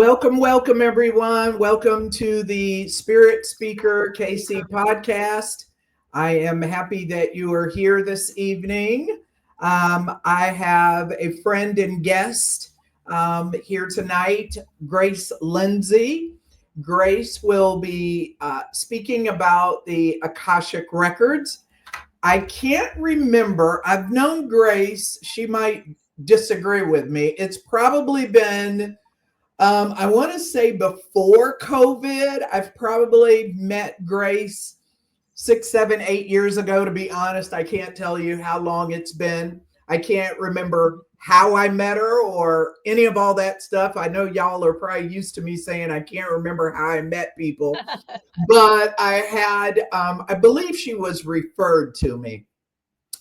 Welcome, everyone. Welcome to the Spirit Speaker KC podcast. I am happy that you are here this evening. I have a friend and guest here tonight, Grace Lindsay. Grace will be speaking about the Akashic Records. I can't remember. I've known Grace. She might disagree with me. It's probably been I want to say before COVID. I've probably met Grace 6, 7, 8 years ago. To be honest, I can't tell you how long it's been. I can't remember how I met her or any of all that stuff. I know y'all are probably used to me saying I can't remember how I met people, but I believe she was referred to me.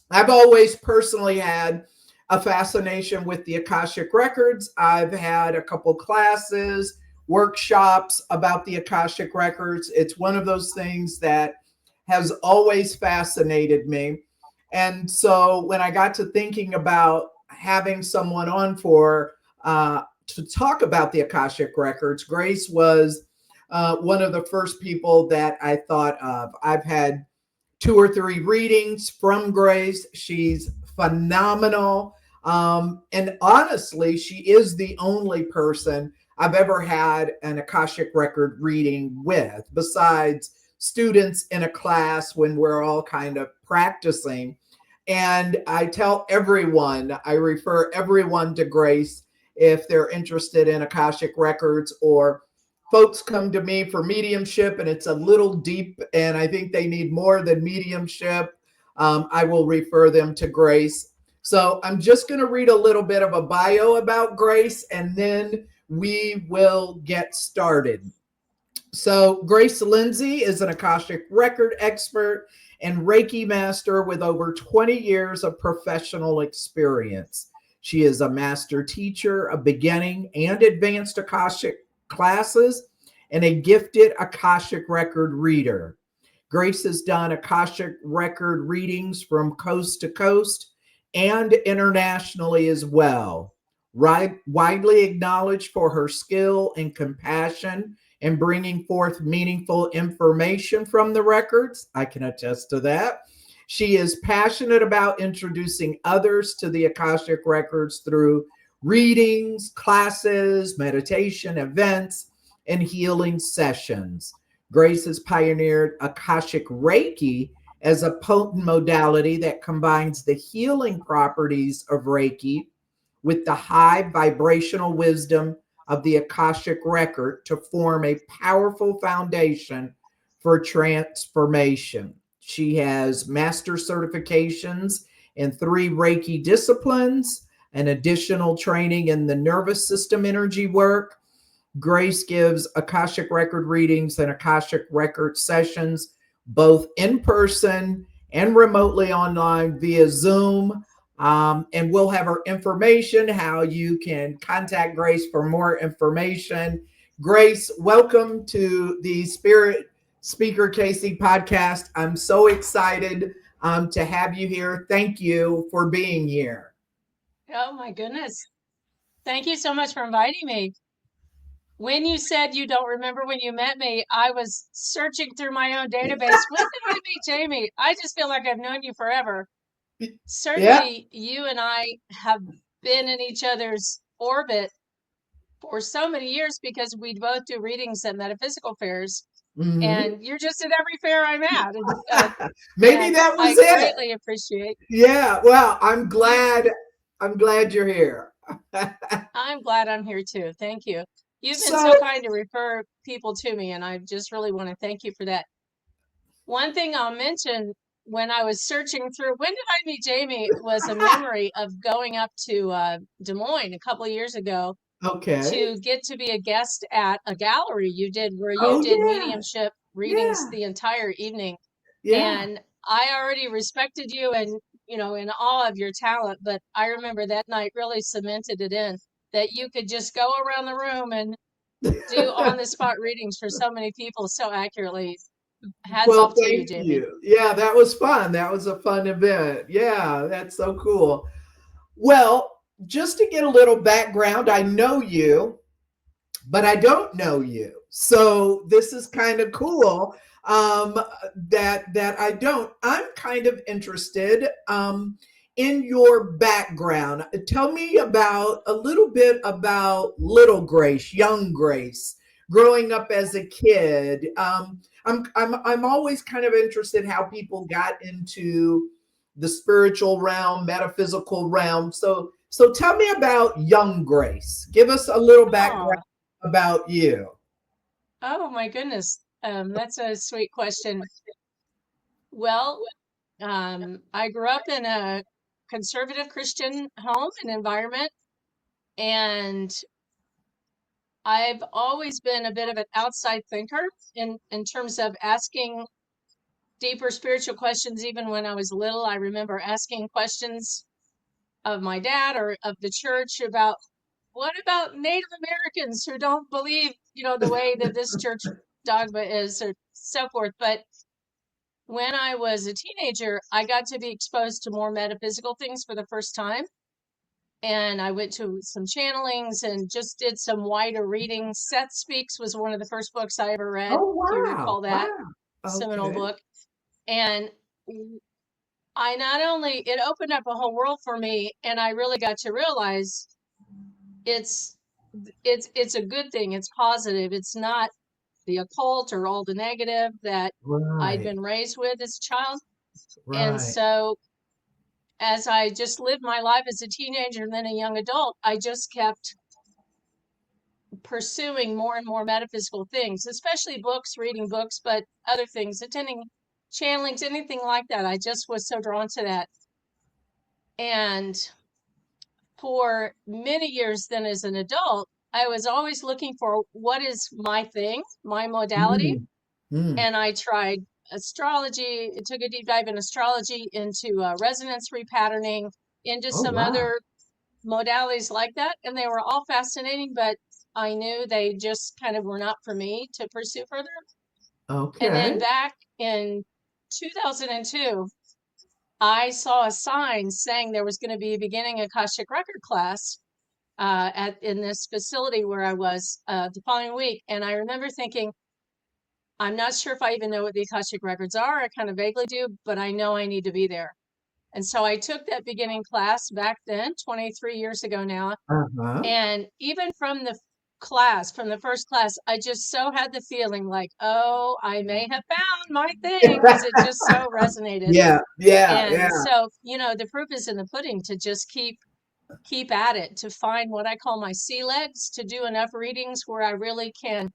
I've always personally had a fascination with the Akashic Records. I've had a couple classes, workshops about the Akashic Records. It's one of those things that has always fascinated me. And so when I got to thinking about having someone on to talk about the Akashic Records, Grace was one of the first people that I thought of. I've had 2 or 3 readings from Grace. She's phenomenal. And honestly, she is the only person I've ever had an Akashic record reading with, besides students in a class when we're all kind of practicing. And I tell everyone, I refer everyone to Grace if they're interested in Akashic records, or folks come to me for mediumship and it's a little deep and I think they need more than mediumship. I will refer them to Grace. So I'm just going to read a little bit of a bio about Grace and then we will get started. So Grace Lindsay is an Akashic record expert and Reiki master with over 20 years of professional experience. She is a master teacher of beginning and advanced Akashic classes and a gifted Akashic record reader. Grace has done Akashic record readings from coast to coast and internationally as well. Widely acknowledged for her skill and compassion in bringing forth meaningful information from the records. I can attest to that. She is passionate about introducing others to the Akashic records through readings, classes, meditation, events, and healing sessions. Grace has pioneered Akashic Reiki as a potent modality that combines the healing properties of Reiki with the high vibrational wisdom of the Akashic record to form a powerful foundation for transformation. She has master certifications in 3 Reiki disciplines, and additional training in the nervous system energy work. Grace gives Akashic record readings and Akashic record sessions, both in person and remotely online via Zoom. And we'll have her information, how you can contact Grace for more information. Grace, welcome to the Spirit Speaker KC podcast. I'm so excited to have you here. Thank you for being here. Oh my goodness. Thank you so much for inviting me. When you said you don't remember when you met me, I was searching through my own database. When did I meet Jamie? I just feel like I've known you forever. Certainly, you and I have been in each other's orbit for so many years because we both do readings at metaphysical fairs. Mm-hmm. And you're just at every fair I'm at. And, maybe that was it. I greatly appreciate. Yeah, well, I'm glad you're here. I'm glad I'm here too. Thank you. You've been so kind to refer people to me, and I just really want to thank you for that. One thing I'll mention, when I was searching through, when did I meet Jamie, was a memory of going up to Des Moines a couple of years ago. Okay. To get to be a guest at a gallery you did where you did mediumship readings the entire evening. Yeah. And I already respected you and, you know, in awe of your talent, but I remember that night really cemented it in that you could just go around the room and do on the spot readings for so many people so accurately. Hats off to you, Jamie. Yeah, that was fun. That was a fun event. Yeah, that's so cool. Well, just to get a little background, I know you. but I don't know you. So this is kind of cool that I don't. I'm kind of interested in your background. Tell me about a little bit about little Grace, young Grace, growing up as a kid. I'm always kind of interested how people got into the spiritual realm, metaphysical realm. So tell me about young Grace. Give us a little background Oh, about you. oh my goodness. That's a sweet question. Well, I grew up in a conservative Christian home and environment, and I've always been a bit of an outside thinker in terms of asking deeper spiritual questions. Even when I was little, I remember asking questions of my dad or of the church about what about Native Americans who don't believe, the way that this church dogma is or so forth. But when I was a teenager, I got to be exposed to more metaphysical things for the first time. And I went to some channelings and just did some wider reading. Seth Speaks was one of the first books I ever read, Oh if you wow. recall that Wow. seminal Okay. book. And I not only, it opened up a whole world for me, and I really got to realize it's it's a good thing. It's positive. It's not the occult or all the negative that I'd Right. been raised with as a child. And Right. so as I just lived my life as a teenager and then a young adult, I just kept pursuing more and more metaphysical things, especially books, reading books, but other things, attending channelings, anything like that. I just was so drawn to that. And for many years then as an adult, I was always looking for what is my thing, my modality. Mm, mm. And I tried astrology, took a deep dive in astrology, into resonance repatterning, into Oh some wow. other modalities like that. And they were all fascinating, but I knew they just kind of were not for me to pursue further. And then Okay. back in 2002, I saw a sign saying there was going to be a beginning Akashic record class at in this facility where I was the following week. And I remember thinking, I'm not sure if I even know what the Akashic records are. I kind of vaguely do, but I know I need to be there. And so I took that beginning class back then, 23 years ago now. Uh-huh. And even from the class, from the first class, I just so had the feeling like, oh, I may have found my thing because it just so resonated. Yeah. Yeah. Yeah. And so, the proof is in the pudding to just keep at it, to find what I call my sea legs, to do enough readings where I really can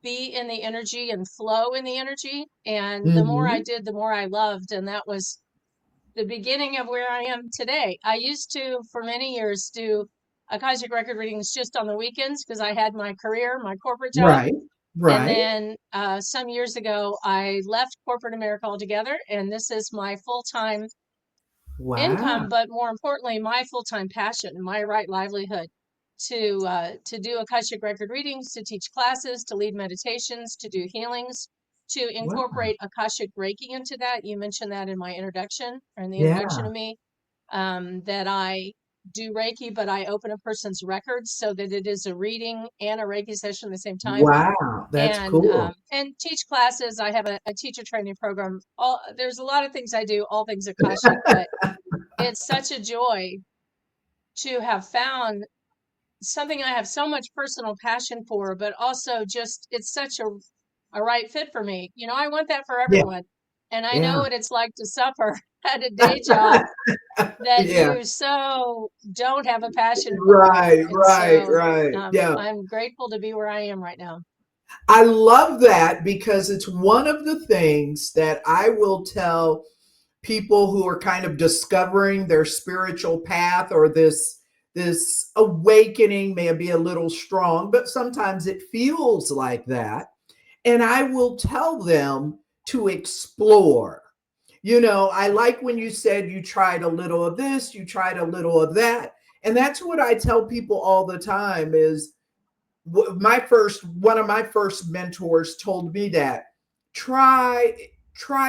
be in the energy and flow in the energy. And the more I Mm-hmm. did, the more I loved. And that was the beginning of where I am today. I used to, for many years, do Akashic record readings just on the weekends because I had my career, my corporate job. Right. And Right. then some years ago, I left corporate America altogether. And this is my full-time Wow. income, but more importantly, my full-time passion, my right livelihood, to do Akashic record readings, to teach classes, to lead meditations, to do healings, to Wow. incorporate Akashic Reiki into that. You mentioned that in my introduction, or in the introduction Yeah. to me, that I do Reiki, but I open a person's records so that it is a reading and a Reiki session at the same time. Wow. That's cool. And teach classes. I have a teacher training program. There's a lot of things I do, all things Akashic, but it's such a joy to have found something I have so much personal passion for, but also just it's such a right fit for me. I want that for Yeah. everyone. And I know Yeah. what it's like to suffer at a day job that Yeah. you so don't have a passion for. Right. And Right. so Right. Yeah. I'm grateful to be where I am right now. I love that because it's one of the things that I will tell people who are kind of discovering their spiritual path, or this awakening may be a little strong, but sometimes it feels like that. And I will tell them to explore. I like when you said you tried a little of this, you tried a little of that. And that's what I tell people all the time is one of my first mentors told me that try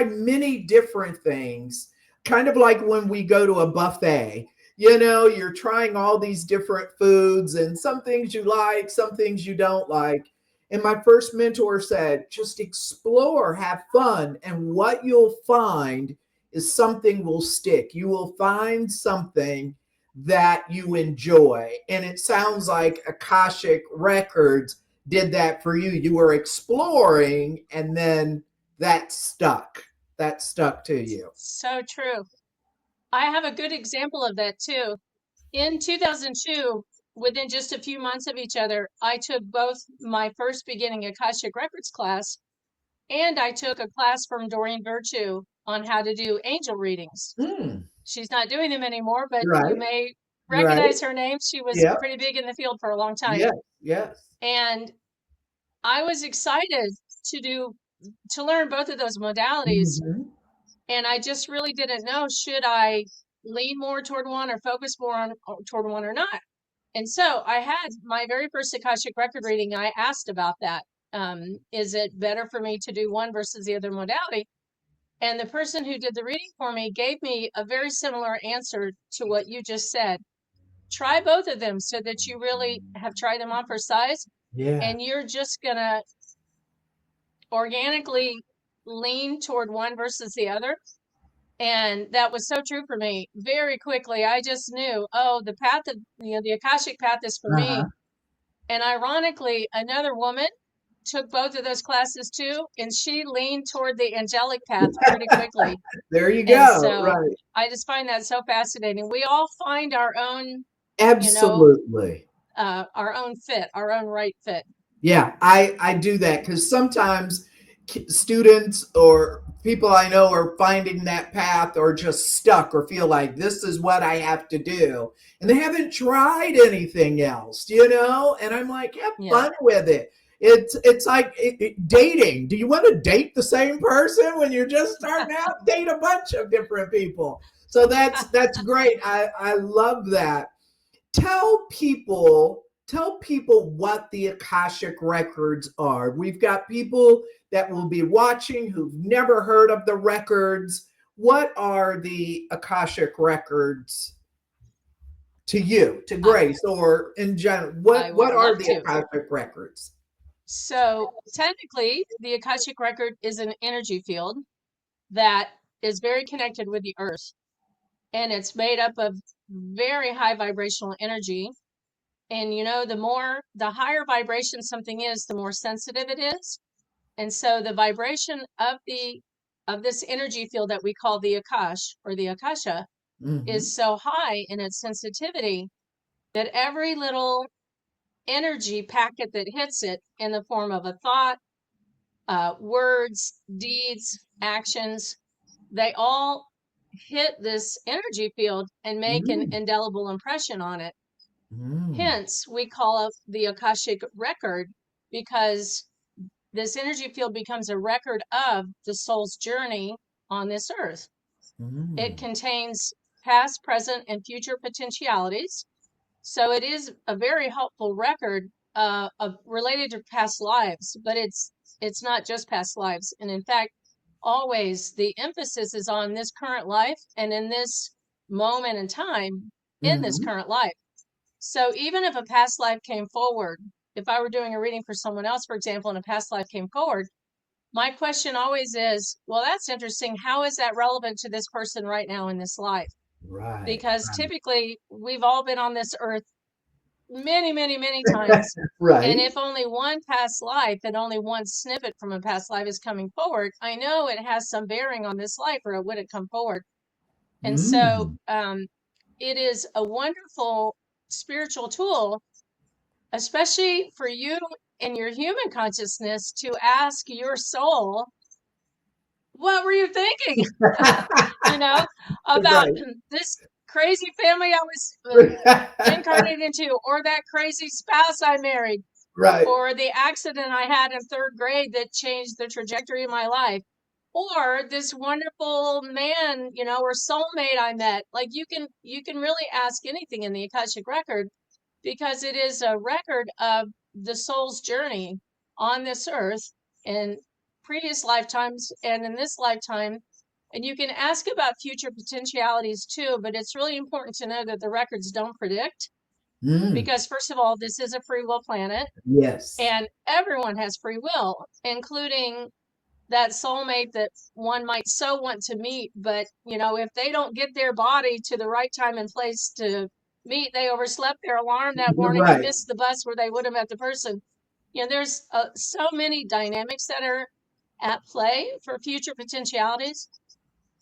many different things, kind of like when we go to a buffet. You're trying all these different foods, and some things you like, some things you don't like. And my first mentor said, just explore, have fun, and what you'll find is something will stick. You will find something that you enjoy. And it sounds like Akashic Records did that for you. You were exploring, and then that stuck. That stuck to you. So true. I have a good example of that too. In 2002, within just a few months of each other, I took both my first beginning Akashic Records class and I took a class from Doreen Virtue on how to do angel readings. Mm, She's not doing them anymore, but you right, may right. recognize her name. She was Yeah, pretty big in the field for a long time. yes, yes. And I was excited to learn both of those modalities. Mhm. And I just really didn't know, should I lean more toward one or focus more on toward one or not. And so I had my very first Akashic record reading. I asked about that. Is it better for me to do one versus the other modality? And the person who did the reading for me gave me a very similar answer to what you just said. Try both of them so that you really have tried them on for size, Yeah. and you're just going to organically lean toward one versus the other. And that was so true for me. Very quickly, I just knew, oh, the path of, the Akashic path is for Uh-huh. me. And ironically, another woman took both of those classes too, and she leaned toward the angelic path pretty quickly. There you And go. so Right. I just find that so fascinating. We all find you know, Absolutely. our own fit, our own right fit. Yeah, I do that because sometimes students or people I know are finding that path or just stuck or feel like this is what I have to do. And they haven't tried anything else. And I'm like, have Yeah. fun with it. It's like dating. Do you want to date the same person when you're just starting out? Date a bunch of different people. So that's great. I love that. Tell people what the Akashic records are. We've got people that will be watching who've never heard of the records. What are the Akashic records to you, to I, Grace, or in general? I What would are love the to. Akashic records? So technically, the Akashic record is an energy field that is very connected with the earth, and it's made up of very high vibrational energy. And the higher vibration something is, the more sensitive it is. And so the vibration of this energy field that we call the Akash or the Akasha Mm-hmm. is so high in its sensitivity that every little energy packet that hits it in the form of a thought, words, deeds, actions, they all hit this energy field and make an Mm-hmm. indelible impression on it. Mm-hmm. Hence, we call it the Akashic record, because this energy field becomes a record of the soul's journey on this earth. It contains past, present, and future potentialities. So it is a very helpful record related to past lives, but it's not just past lives. And in fact, always the emphasis is on this current life and in this moment in time in this Mm-hmm. current life. So even if a past life came forward, if I were doing a reading for someone else, for example, and a past life came forward, my question always is, well, that's interesting. How is that relevant to this person right now in this life? Right. Because typically we've all been on this earth many, many, many times. And Right. if only one past life and only one snippet from a past life is coming forward, I know it has some bearing on this life or it wouldn't come forward. And so Mm. it is a wonderful spiritual tool, especially for you in your human consciousness, to ask your soul, what were you thinking? you know, about Right. this crazy family I was incarnated into, or that crazy spouse I married, Right. or the accident I had in third grade that changed the trajectory of my life, or this wonderful man, or soulmate I met. Like you can really ask anything in the Akashic record, because it is a record of the soul's journey on this earth in previous lifetimes and in this lifetime. And you can ask about future potentialities too, but it's really important to know that the records don't predict. Because first of all, this is a free will planet. Yes. And everyone has free will, including that soulmate that one might so want to meet. But, if they don't get their body to the right time and place to meet, they overslept their alarm that morning and Right. missed the bus where they would have met the person. There's so many dynamics that are at play for future potentialities,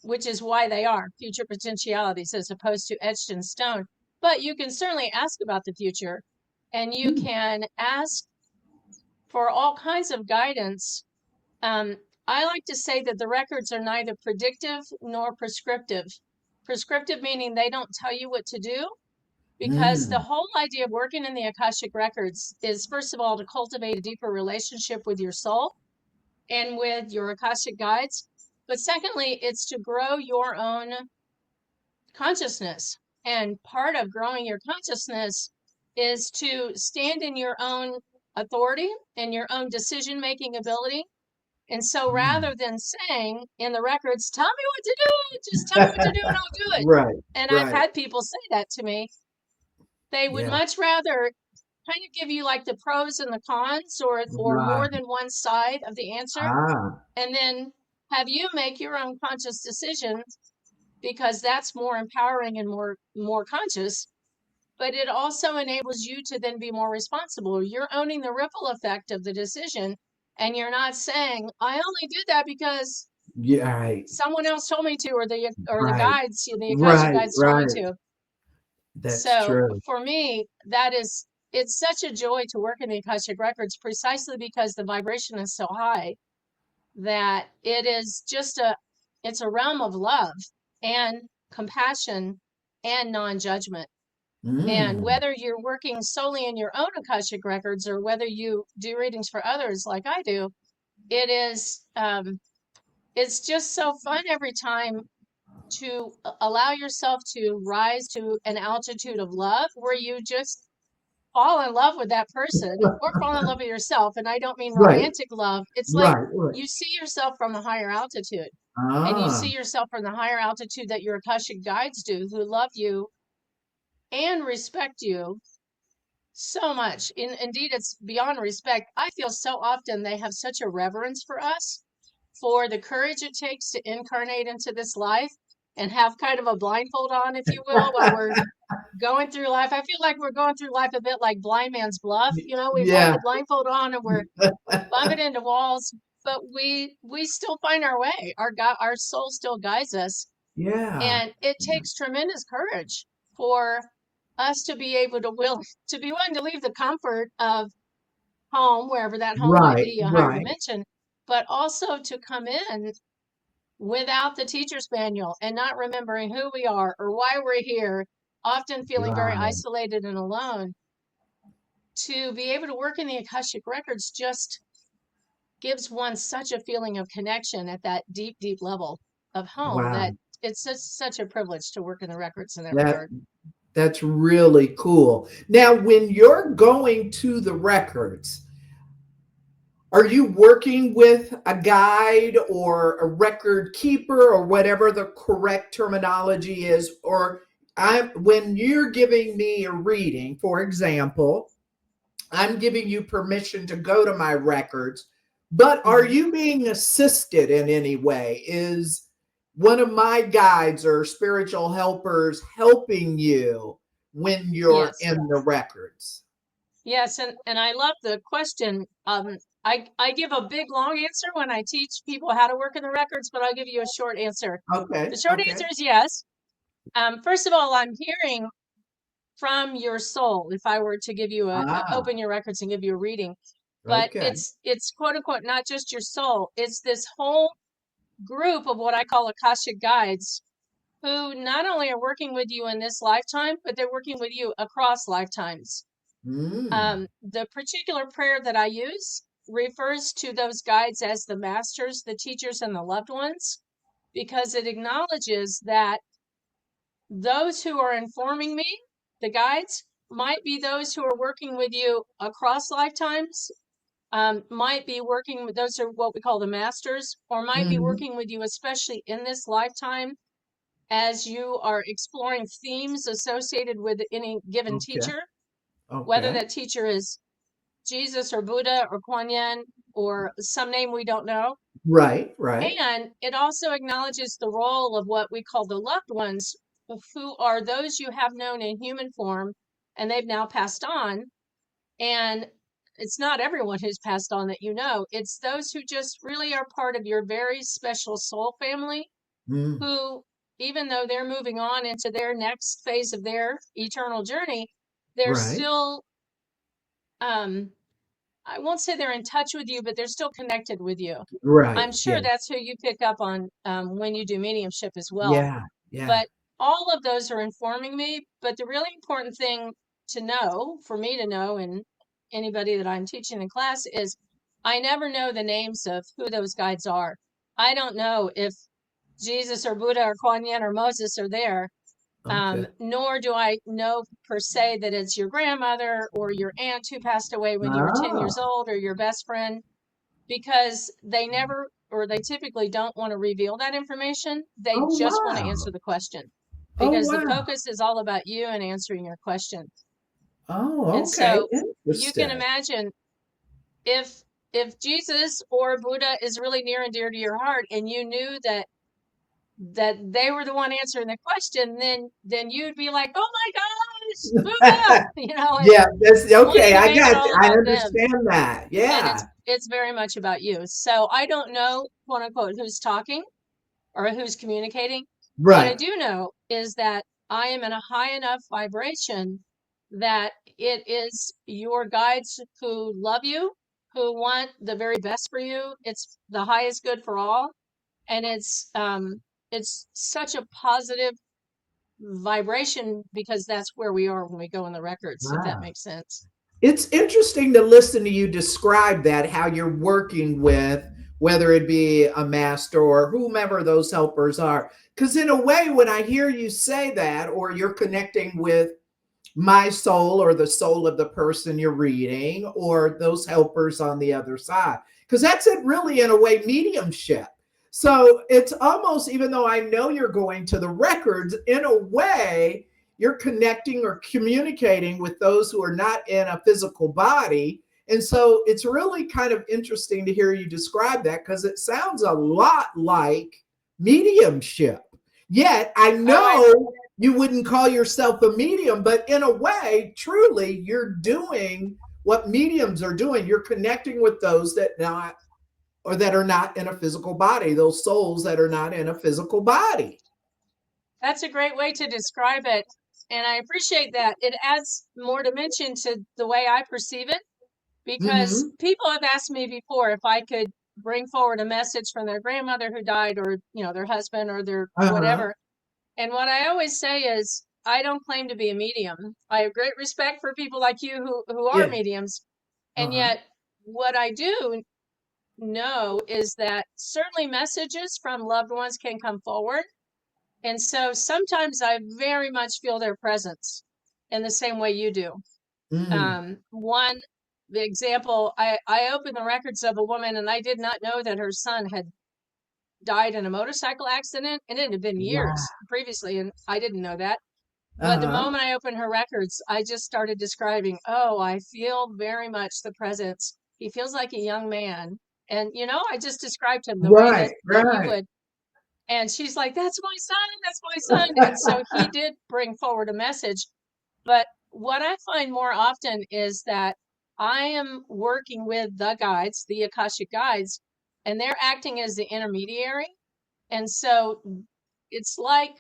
which is why they are future potentialities as opposed to etched in stone. But you can certainly ask about the future, and you can ask for all kinds of guidance. I like to say that the records are neither predictive nor prescriptive. Prescriptive meaning they don't tell you what to do, because the whole idea of working in the Akashic Records is, first of all, to cultivate a deeper relationship with your soul and with your Akashic guides. But secondly, it's to grow your own consciousness. And part of growing your consciousness is to stand in your own authority and your own decision-making ability. And so rather than saying in the records, tell me what to do, just tell me what to do and I'll do it. Right. And I've had people say that to me. They would much rather kind of give you like the pros and the cons, or more than one side of the answer, and then have you make your own conscious decisions, because that's more empowering and more conscious. But it also enables you to then be more responsible. You're owning the ripple effect of the decision, and you're not saying, I only did that because someone else told me to, or the guides, the Akashic guides told me to. That's true. For me, it's such a joy to work in the Akashic Records, precisely because the vibration is so high that it is it's a realm of love and compassion and non-judgment. And whether you're working solely in your own Akashic Records or whether you do readings for others like I do, it is it's just so fun every time to allow yourself to rise to an altitude of love where you just fall in love with that person or fall in love with yourself. And I don't mean romantic love. It's like you see yourself from a higher altitude, and you see yourself from the higher altitude that your Akashic guides do, who love you and respect you so much. Indeed, it's beyond respect. I feel so often they have such a reverence for us, for the courage it takes to incarnate into this life and have kind of a blindfold on, if you will, while we're going through life. I feel like we're going through life a bit like blind man's bluff. We've got the blindfold on and we're bumping into walls, but we still find our way. Our soul still guides us. And it takes tremendous courage for us to be able to be willing to leave the comfort of home, wherever that home might be, a higher dimension, but also to come in without the teacher's manual and not remembering who we are or why we're here, often feeling very isolated and alone. To be able to work in the Akashic Records just gives one such a feeling of connection at that deep, deep level of home that it's such a privilege to work in the records in that regard. That's really cool. Now, when you're going to the records, are you working with a guide or a record keeper or whatever the correct terminology is? Or when you're giving me a reading, for example, I'm giving you permission to go to my records, but are you being assisted in any way? Is one of my guides or spiritual helpers helping you when you're in the records? Yes, and I love the question. I give a big long answer when I teach people how to work in the records, but I'll give you a short answer. Okay. The short answer is yes. First of all, I'm hearing from your soul if I were to give you open your records and give you a reading. But it's quote unquote not just your soul. It's this whole group of what I call Akashic guides, who not only are working with you in this lifetime, but they're working with you across lifetimes. The particular prayer that I use refers to those guides as the masters, the teachers, and the loved ones, because it acknowledges that those who are informing me, the guides, might be those who are working with you across lifetimes, might be working with, those are what we call the masters, or might be Mhm. working with you, especially in this lifetime, as you are exploring themes associated with any given Okay. teacher, whether Okay. that teacher is Jesus or Buddha or Kuan Yin or some name we don't know. Right. Right. And it also acknowledges the role of what we call the loved ones, who are those you have known in human form and they've now passed on. And it's not everyone who's passed on that you know, it's those who just really are part of your very special soul family, Mm. who, even though they're moving on into their next phase of their eternal journey, they're Right. still, I won't say they're in touch with you, but they're still connected with you. Right. I'm sure Yeah. that's who you pick up on when you do mediumship as well. Yeah. Yeah. But all of those are informing me. But the really important thing to know, for me to know, and anybody that I'm teaching in class, is I never know the names of who those guides are. I don't know if Jesus or Buddha or Kuan Yin or Moses are there. Okay. Nor do I know per se that it's your grandmother or your aunt who passed away when you were 10 years Ah. old, or your best friend, because they never, or they typically don't want to reveal that information. They Oh just want to wow. answer the question, Oh because the wow. focus is all about you and answering your question. Oh, And okay. so you can Interesting. imagine, if Jesus or Buddha is really near and dear to your heart, and you knew that they were the one answering the question, then you'd be like, oh my gosh, Buddha, and Yeah, that's okay. wanting to I make it got all you. I about them. understand that. And Yeah. it's very much about you. So I don't know, quote unquote, who's talking or who's communicating. What I Right. do know is that I am in a high enough vibration that it is your guides who love you, who want the very best for you. It's the highest good for all. And it's such a positive vibration, because that's where we are when we go in the records, if that Wow. makes sense. It's interesting to listen to you describe that, how you're working with, whether it be a master or whomever those helpers are. Because in a way, when I hear you say that, or you're connecting with my soul or the soul of the person you're reading, or those helpers on the other side, because that's it really, in a way, mediumship. So it's almost, even though I know you're going to the records, in a way you're connecting or communicating with those who are not in a physical body. And so it's really kind of interesting to hear you describe that, because it sounds a lot like mediumship. Yet I Oh, know you wouldn't call yourself a medium, but in a way, truly, you're doing what mediums are doing. You're connecting with those that not, or that are not in a physical body, those souls that are not in a physical body. that's a great way to describe it. And I appreciate that. It adds more dimension to the way I perceive it, because Mm-hmm. people have asked me before if I could bring forward a message from their grandmother who died, or, their husband, or their Uh-huh. whatever. And what I always say is, I don't claim to be a medium. I have great respect for people like you who are Yeah. mediums. And Uh-huh. yet, what I do know is that certainly messages from loved ones can come forward. And so sometimes I very much feel their presence in the same way you do. Mm. One the example, I opened the records of a woman, and I did not know that her son had died in a motorcycle accident, and it had been Wow. years previously, and I didn't know that. But the Uh-huh. moment I opened her records, I just started describing, oh, I feel very much the presence. He feels like a young man. And, I just described him the way that, Right, that you right. would. And she's like, that's my son, that's my son. And so he did bring forward a message. But what I find more often is that I am working with the guides, the Akashic guides, and they're acting as the intermediary. And so it's like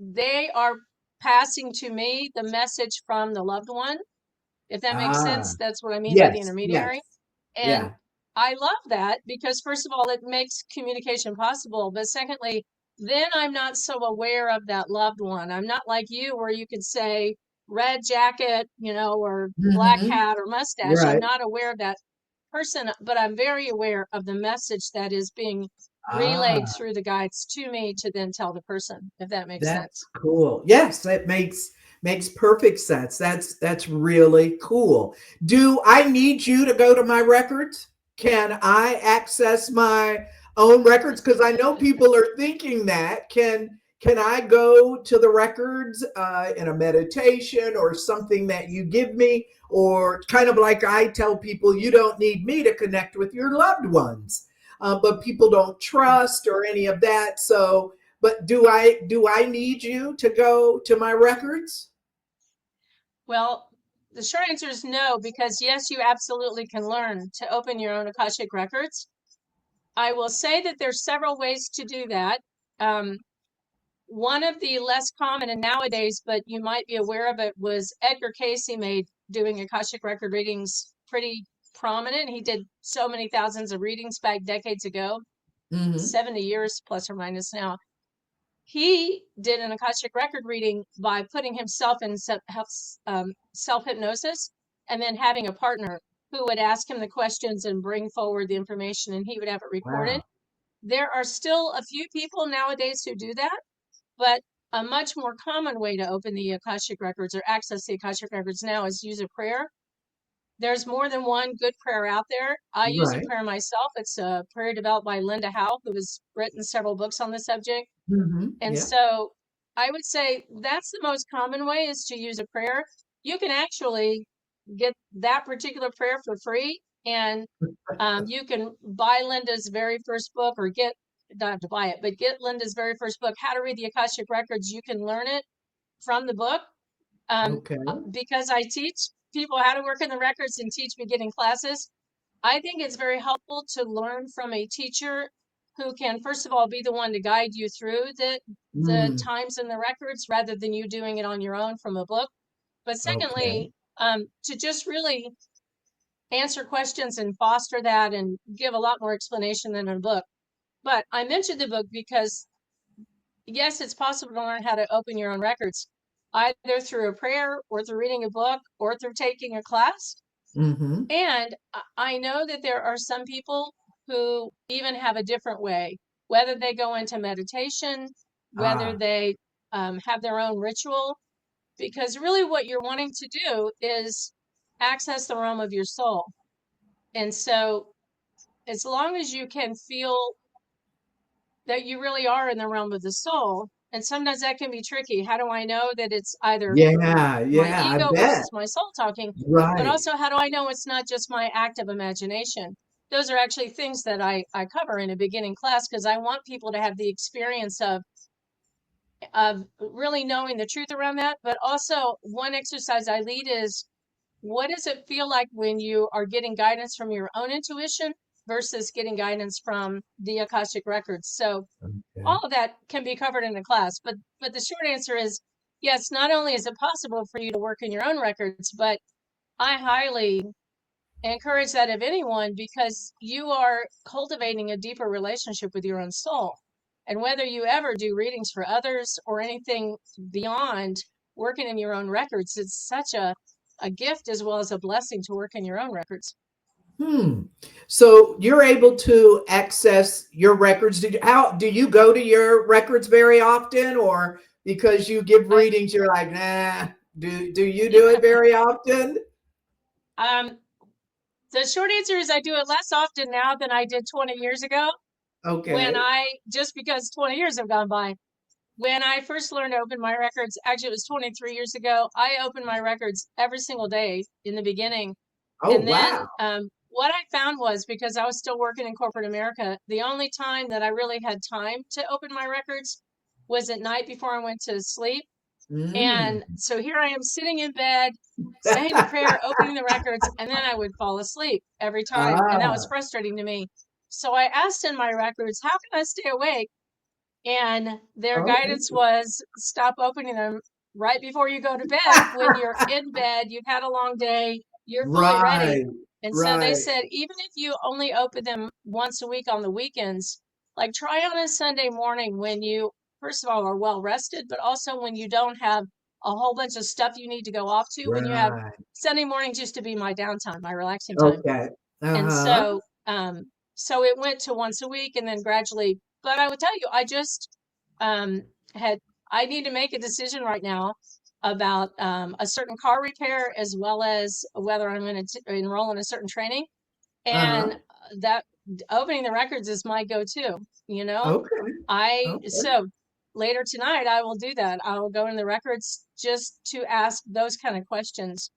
they are passing to me the message from the loved one, if that makes Ah, sense. That's what I mean by the yes, yes. intermediary. And Yeah. I love that, because first of all, it makes communication possible. But secondly, then I'm not so aware of that loved one. I'm not like you, where you could say red jacket, or black Mm-hmm. hat or mustache. I'm Right. not aware of that person, but I'm very aware of the message that is being relayed Ah. through the guides to me to then tell the person, if that makes That's sense. cool. Yes, that makes Makes perfect sense. That's really cool. Do I need you to go to my records? Can I access my own records? Because I know people are thinking that. Can I go to the records in a meditation or something that you give me? Or kind of like I tell people, you don't need me to connect with your loved ones, but people don't trust or any of that. So, but do I need you to go to my records? Well, the short answer is no, because yes, you absolutely can learn to open your own Akashic records. I will say that there's several ways to do that. One of the less common and nowadays, but you might be aware of it, was Edgar Casey made doing Akashic record readings pretty prominent. He did so many thousands of readings back decades ago, Mm-hmm. 70 years plus or minus now. He did an Akashic record reading by putting himself in self-hypnosis and then having a partner who would ask him the questions and bring forward the information, and he would have it recorded. Wow. There are still a few people nowadays who do that, but a much more common way to open the Akashic records or access the Akashic records now is use a prayer. There's more than one good prayer out there. I use a Right. prayer myself. It's a prayer developed by Linda Howe, who has written several books on the subject. Mm-hmm. And Yeah. so I would say that's the most common way, is to use a prayer. You can actually get that particular prayer for free. And you can buy Linda's very first book, or don't have to buy it, but get Linda's very first book, How to Read the Akashic Records. You can learn it from the book. Okay. Because I teach people how to work in the records and teach beginning classes, I think it's very helpful to learn from a teacher who can, first of all, be the one to guide you through the Mm. times in the records rather than you doing it on your own from a book. But Okay. secondly, to just really answer questions and foster that and give a lot more explanation than a book. But I mentioned the book because, yes, it's possible to learn how to open your own records, either through a prayer or through reading a book or through taking a class. Mm-hmm. And I know that there are some people who even have a different way, whether they go into meditation, whether Ah. they have their own ritual, because really what you're wanting to do is access the realm of your soul. And so, as long as you can feel that you really are in the realm of the soul, and sometimes that can be tricky. How do I know that it's either Yeah. my Yeah. I ego bet. versus my soul talking? But Right. also, how do I know it's not just my active imagination? Those are actually things that I cover in a beginning class, because I want people to have the experience of really knowing the truth around that. But also, one exercise I lead is, what does it feel like when you are getting guidance from your own intuition versus getting guidance from the Akashic records? So Okay. all of that can be covered in a class, but the short answer is yes. Not only is it possible for you to work in your own records, but I highly encourage that of anyone, because you are cultivating a deeper relationship with your own soul. And whether you ever do readings for others or anything beyond working in your own records, it's such a gift as well as a blessing to work in your own records. Hmm. So you're able to access your records. Do you go to your records very often, or because you give I readings, you're like, nah? Do you do it very often? um the short answer is I do it less often now than I did 20 years ago, when Okay. I just because 20 years have gone by. When I first learned to open my records, actually, it was 23 years ago. I opened my records every single day in the beginning. Oh, And then wow. what I found was, because I was still working in corporate America, the only time that I really had time to open my records was at night before I went to sleep. Mm. And so here I am sitting in bed, saying the prayer, opening the records, and then I would fall asleep every time. And that was Ah. frustrating to me. So I asked in my records, how can I stay awake? And their Oh, guidance was, stop opening them right before you go to bed. When you're in bed, you've had a long day, you're fully ready. right. And so they Right. said, even if you only open them once a week on the weekends, like try on a Sunday morning when you, first of all, are well rested, but also when you don't have a whole bunch of stuff you need to go off to, when you have Right. Sunday mornings used to be my downtime, my relaxing time. Okay. And Uh-huh. so it went to once a week and then gradually, but I would tell you, I just had, I need to make a decision right now. about a certain car repair, as well as whether I'm going to enroll in a certain training. And Uh-huh. that opening the records is my go-to, you know. Okay. Okay. So later tonight I will do that. I will go in the records just to ask those kind of questions.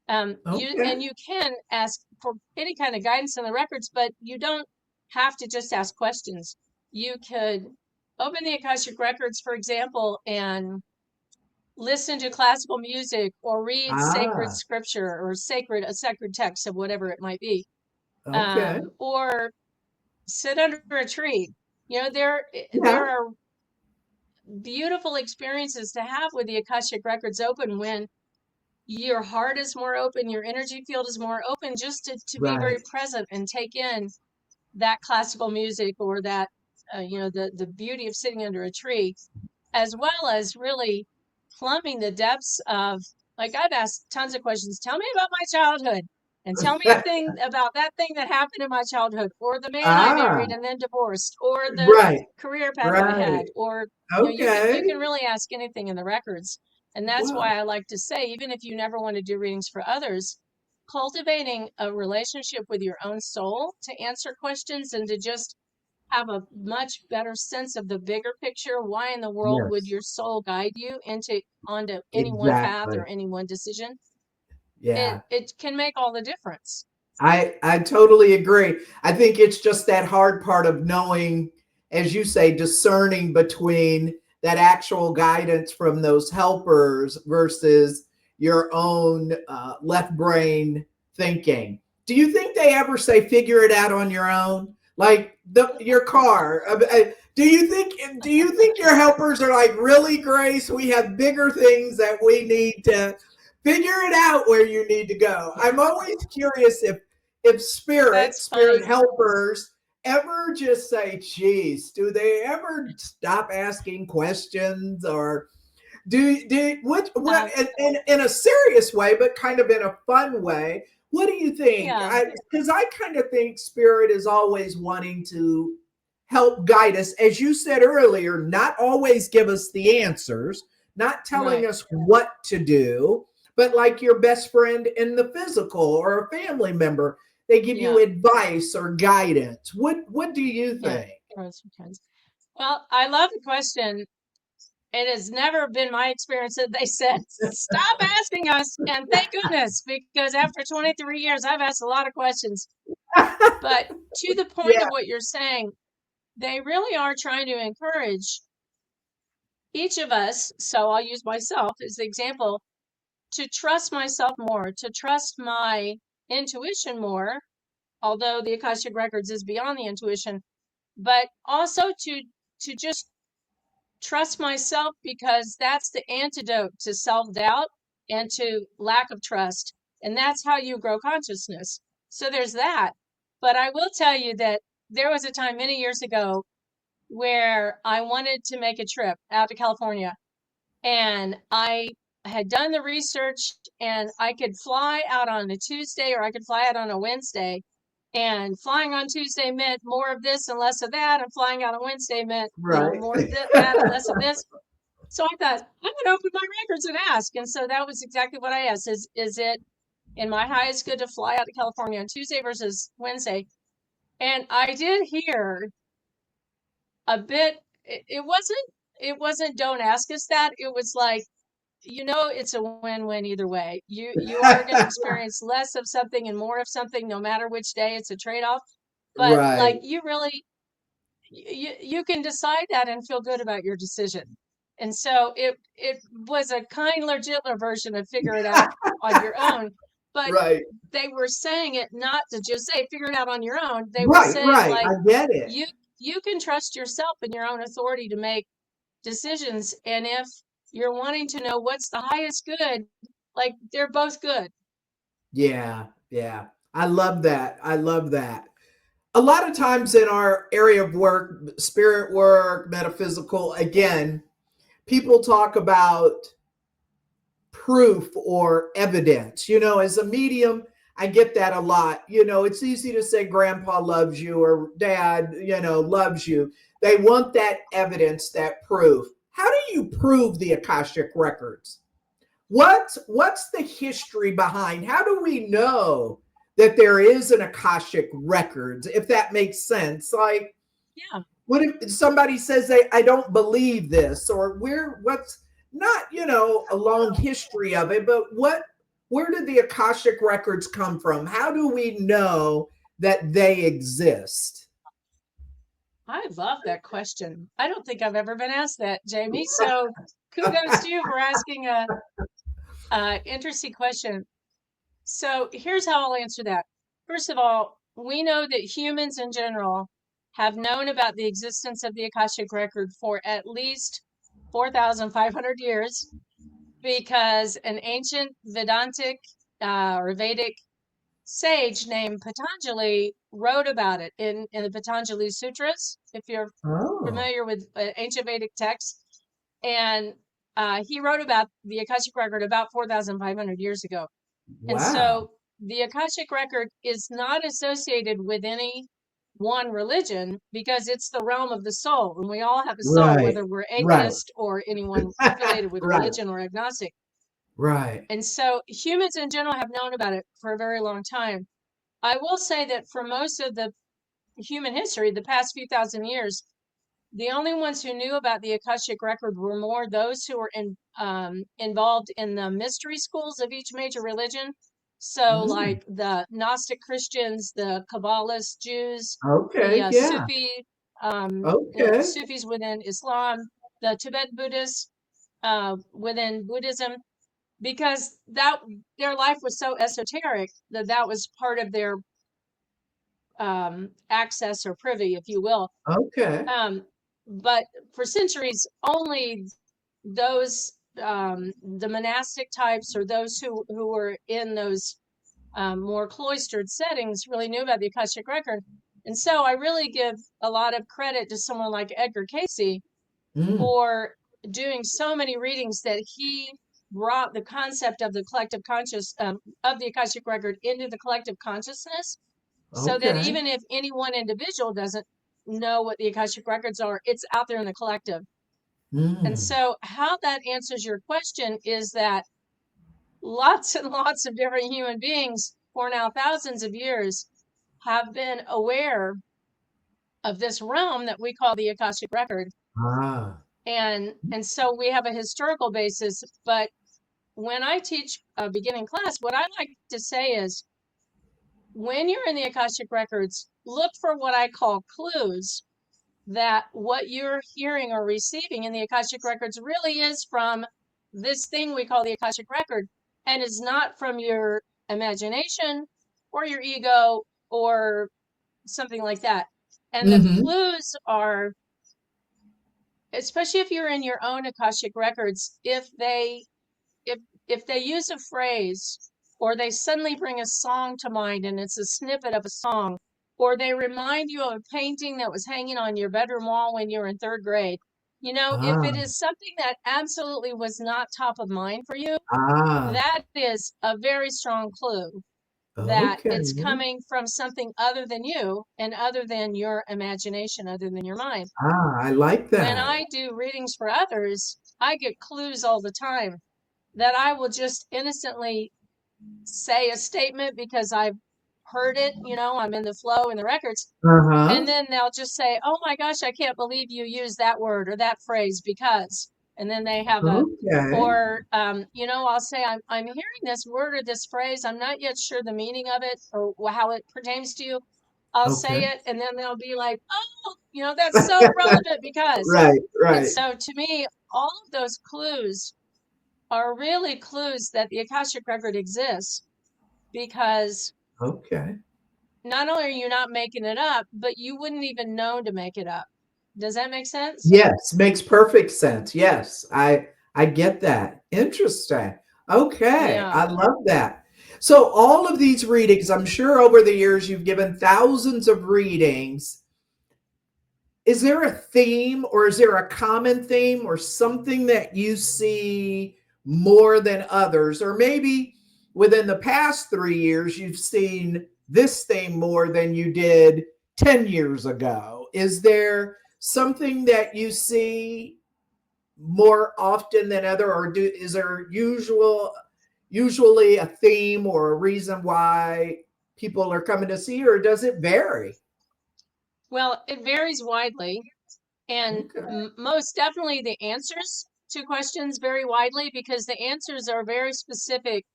Okay. You can ask for any kind of guidance in the records, but you don't have to just ask questions. You could open the Akashic Records, for example, and listen to classical music or read sacred Ah, scripture or a sacred text of whatever it might be. okay. Or sit under a tree. You know, Yeah. there are beautiful experiences to have with the Akashic Records open when your heart is more open, your energy field is more open, just to be very Right. present and take in that classical music or that, the beauty of sitting under a tree, as well as really plumbing the depths of, like, I've asked tons of questions. Tell me about my childhood and tell me a thing about that thing that happened in my childhood, or the man I Ah, married and then divorced, or the right. career path I Right. had, or, Okay. you can really ask anything in the records. And that's Wow. why I like to say, even if you never want to do readings for others, cultivating a relationship with your own soul to answer questions and to just have a much better sense of the bigger picture. Why in the world would Yes. your soul guide you onto any one path Exactly. or any one decision? Yeah. It can make all the difference. I totally agree. I think it's just that hard part of knowing, as you say, discerning between that actual guidance from those helpers versus your own left brain thinking. Do you think they ever say figure it out on your own? Like your car. Do you think your helpers are like, really, Grace? We have bigger things that we need to figure it out where you need to go. I'm always curious if spirit That's spirit funny. helpers ever just say, geez, do they ever stop asking questions, or do what Um, in a serious way but kind of in a fun way? What do you think? yeah, Because I kind of think spirit is always wanting to help guide us, as you said earlier, not always give us the answers, not telling right. us what to do, but like your best friend in the physical or a family member, they give you Yeah, advice or guidance. What do you yeah. think? Pros and cons. Well, I love the question. It has never been my experience that they said, stop asking us. And thank goodness, because after 23 years, I've asked a lot of questions. But to the point Yeah, of what you're saying, they really are trying to encourage each of us. So I'll use myself as the example, to trust myself more, to trust my intuition more, although the Akashic Records is beyond the intuition, but also to just trust myself, because that's the antidote to self-doubt and to lack of trust. And that's how you grow consciousness. So there's that. But I will tell you that there was a time many years ago where I wanted to make a trip out to California, and I had done the research, and I could fly out on a Tuesday or I could fly out on a Wednesday. And flying on Tuesday meant more of this and less of that, and flying out on Wednesday meant, right. more of that and less of this. So I thought, I'm going to open my records and ask. And so that was exactly what I asked. Is it in my highest good to fly out to California on Tuesday versus Wednesday? And I did hear a bit. It wasn't don't ask us that. It was like, it's a win-win either way. You are going to experience less of something and more of something no matter which day. It's a trade-off. But Right. like, you really, you can decide that and feel good about your decision. And so it was a kinder, gentler version of figure it out on your own. But Right. they were saying it not to just say figure it out on your own. They were Right. saying, Right. I like, get it. you you can trust yourself and your own authority to make decisions. And if you're wanting to know what's the highest good, like, they're both good. Yeah. Yeah. I love that. I love that. A lot of times in our area of work, spirit work, metaphysical, again, people talk about proof or evidence. As a medium, I get that a lot. It's easy to say grandpa loves you or dad, loves you. They want that evidence, that proof. How do you prove the Akashic records? what's the history behind? How do we know that there is an Akashic Records, if that makes sense? Like, Yeah. what if somebody says I don't believe this, or what's not, a long history of it, but where did the Akashic Records come from? How do we know that they exist? I love that question. I don't think I've ever been asked that, Jamie. So kudos to you for asking a interesting question. So here's how I'll answer that. First of all, we know that humans in general have known about the existence of the Akashic Record for at least 4,500 years, because an ancient Vedantic or Vedic sage named Patanjali wrote about it in the Patanjali Sutras, if you're Oh, familiar with ancient Vedic texts. And he wrote about the Akashic Record about 4,500 years ago. And wow. so the Akashic Record is not associated with any one religion, because it's the realm of the soul. And we all have a soul, Right. whether we're Right. atheist or anyone affiliated with Right. religion or agnostic. Right. And so humans in general have known about it for a very long time. I will say that for most of the human history, the past few thousand years, the only ones who knew about the Akashic Record were more those who were involved in the mystery schools of each major religion. So, Mm. like the Gnostic Christians, the Kabbalists, Jews, the Okay. Yeah. Okay. Sufis within Islam, the Tibetan Buddhists within Buddhism, because that their life was so esoteric that that was part of their access or privy, if you will. Okay. Um, but for centuries, only those the monastic types, or those who were in those more cloistered settings, really knew about the Akashic Record. And so I really give a lot of credit to someone like Edgar Cayce Mm. for doing so many readings, that he brought the concept of the collective conscious of the Akashic Record into the collective consciousness, so that Okay. even if any one individual doesn't know what the Akashic Records are, it's out there in the collective. And Mm. so how that answers your question is that lots and lots of different human beings for now thousands of years have been aware of this realm that we call the Akashic Record. Ah. And so we have a historical basis. But when I teach a beginning class, what I like to say is, when you're in the Akashic Records, look for what I call clues that what you're hearing or receiving in the Akashic Records really is from this thing we call the Akashic Record, and is not from your imagination or your ego or something like that. And the Mm-hmm. clues are, especially if you're in your own Akashic Records, if if they use a phrase, or they suddenly bring a song to mind and it's a snippet of a song, or they remind you of a painting that was hanging on your bedroom wall when you were in third grade, if Ah. it is something that absolutely was not top of mind for you, Ah. that is a very strong clue that Okay. it's coming from something other than you, and other than your imagination, other than your mind. Ah, I like When that. I do readings for others, I get clues all the time that I will just innocently say a statement because I've heard it, I'm in the flow in the records. And Uh-huh. then they'll just say, "Oh my gosh, I can't believe you used that word or that phrase because," and then they have Okay. I'll say, I'm hearing this word or this phrase. I'm not yet sure the meaning of it or how it pertains to you. I'll say Okay. it, and then they'll be like, "Oh, that's so relevant because." Right, And right. so to me, all of those clues are really clues that the Akashic Record exists, because Okay. not only are you not making it up, but you wouldn't even know to make it up. Does that make sense? Yes, makes perfect sense. Yes, I get that. Interesting. Okay, Yeah. I love that. So all of these readings, I'm sure over the years you've given thousands of readings. Is there a theme, or is there a common theme, or something that you see more than others? Or maybe within the past 3 years, you've seen this theme more than you did 10 years ago. Is there something that you see more often than other, or is there usually a theme or a reason why people are coming to see you, or does it vary? Well, it varies widely, and Okay. most definitely the answers to questions vary widely because the answers are very specific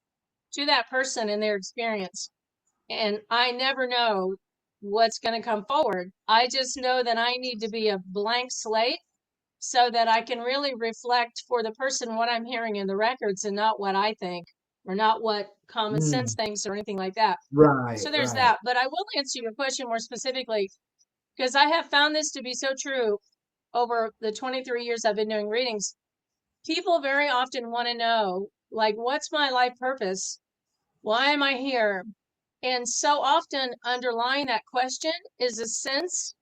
to that person and their experience. And I never know what's going to come forward. I just know that I need to be a blank slate so that I can really reflect for the person what I'm hearing in the records and not what I think or not what common sense Mm, thinks or anything like that. right, So there's right. that. But I will answer your question more specifically because I have found this to be so true over the 23 years I've been doing readings. People very often want to know, like, what's my life purpose? Why am I here? And so often underlying that question is a sense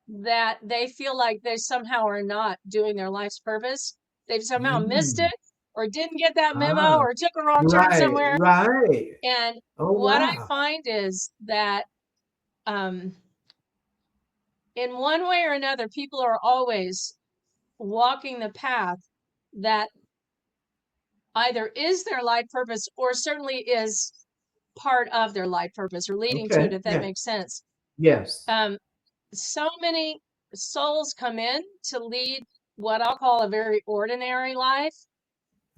that they feel like they somehow are not doing their life's purpose. They've somehow missed Mm, it or didn't get that memo ah, or took a wrong turn right, somewhere. right. And Oh, what I wow. find is that um, in one way or another, people are always walking the path that either is their life purpose or certainly is part of their life purpose or leading to it, Okay. if that Yeah. makes sense. Yes. Um, so many souls come in to lead what I'll call a very ordinary life,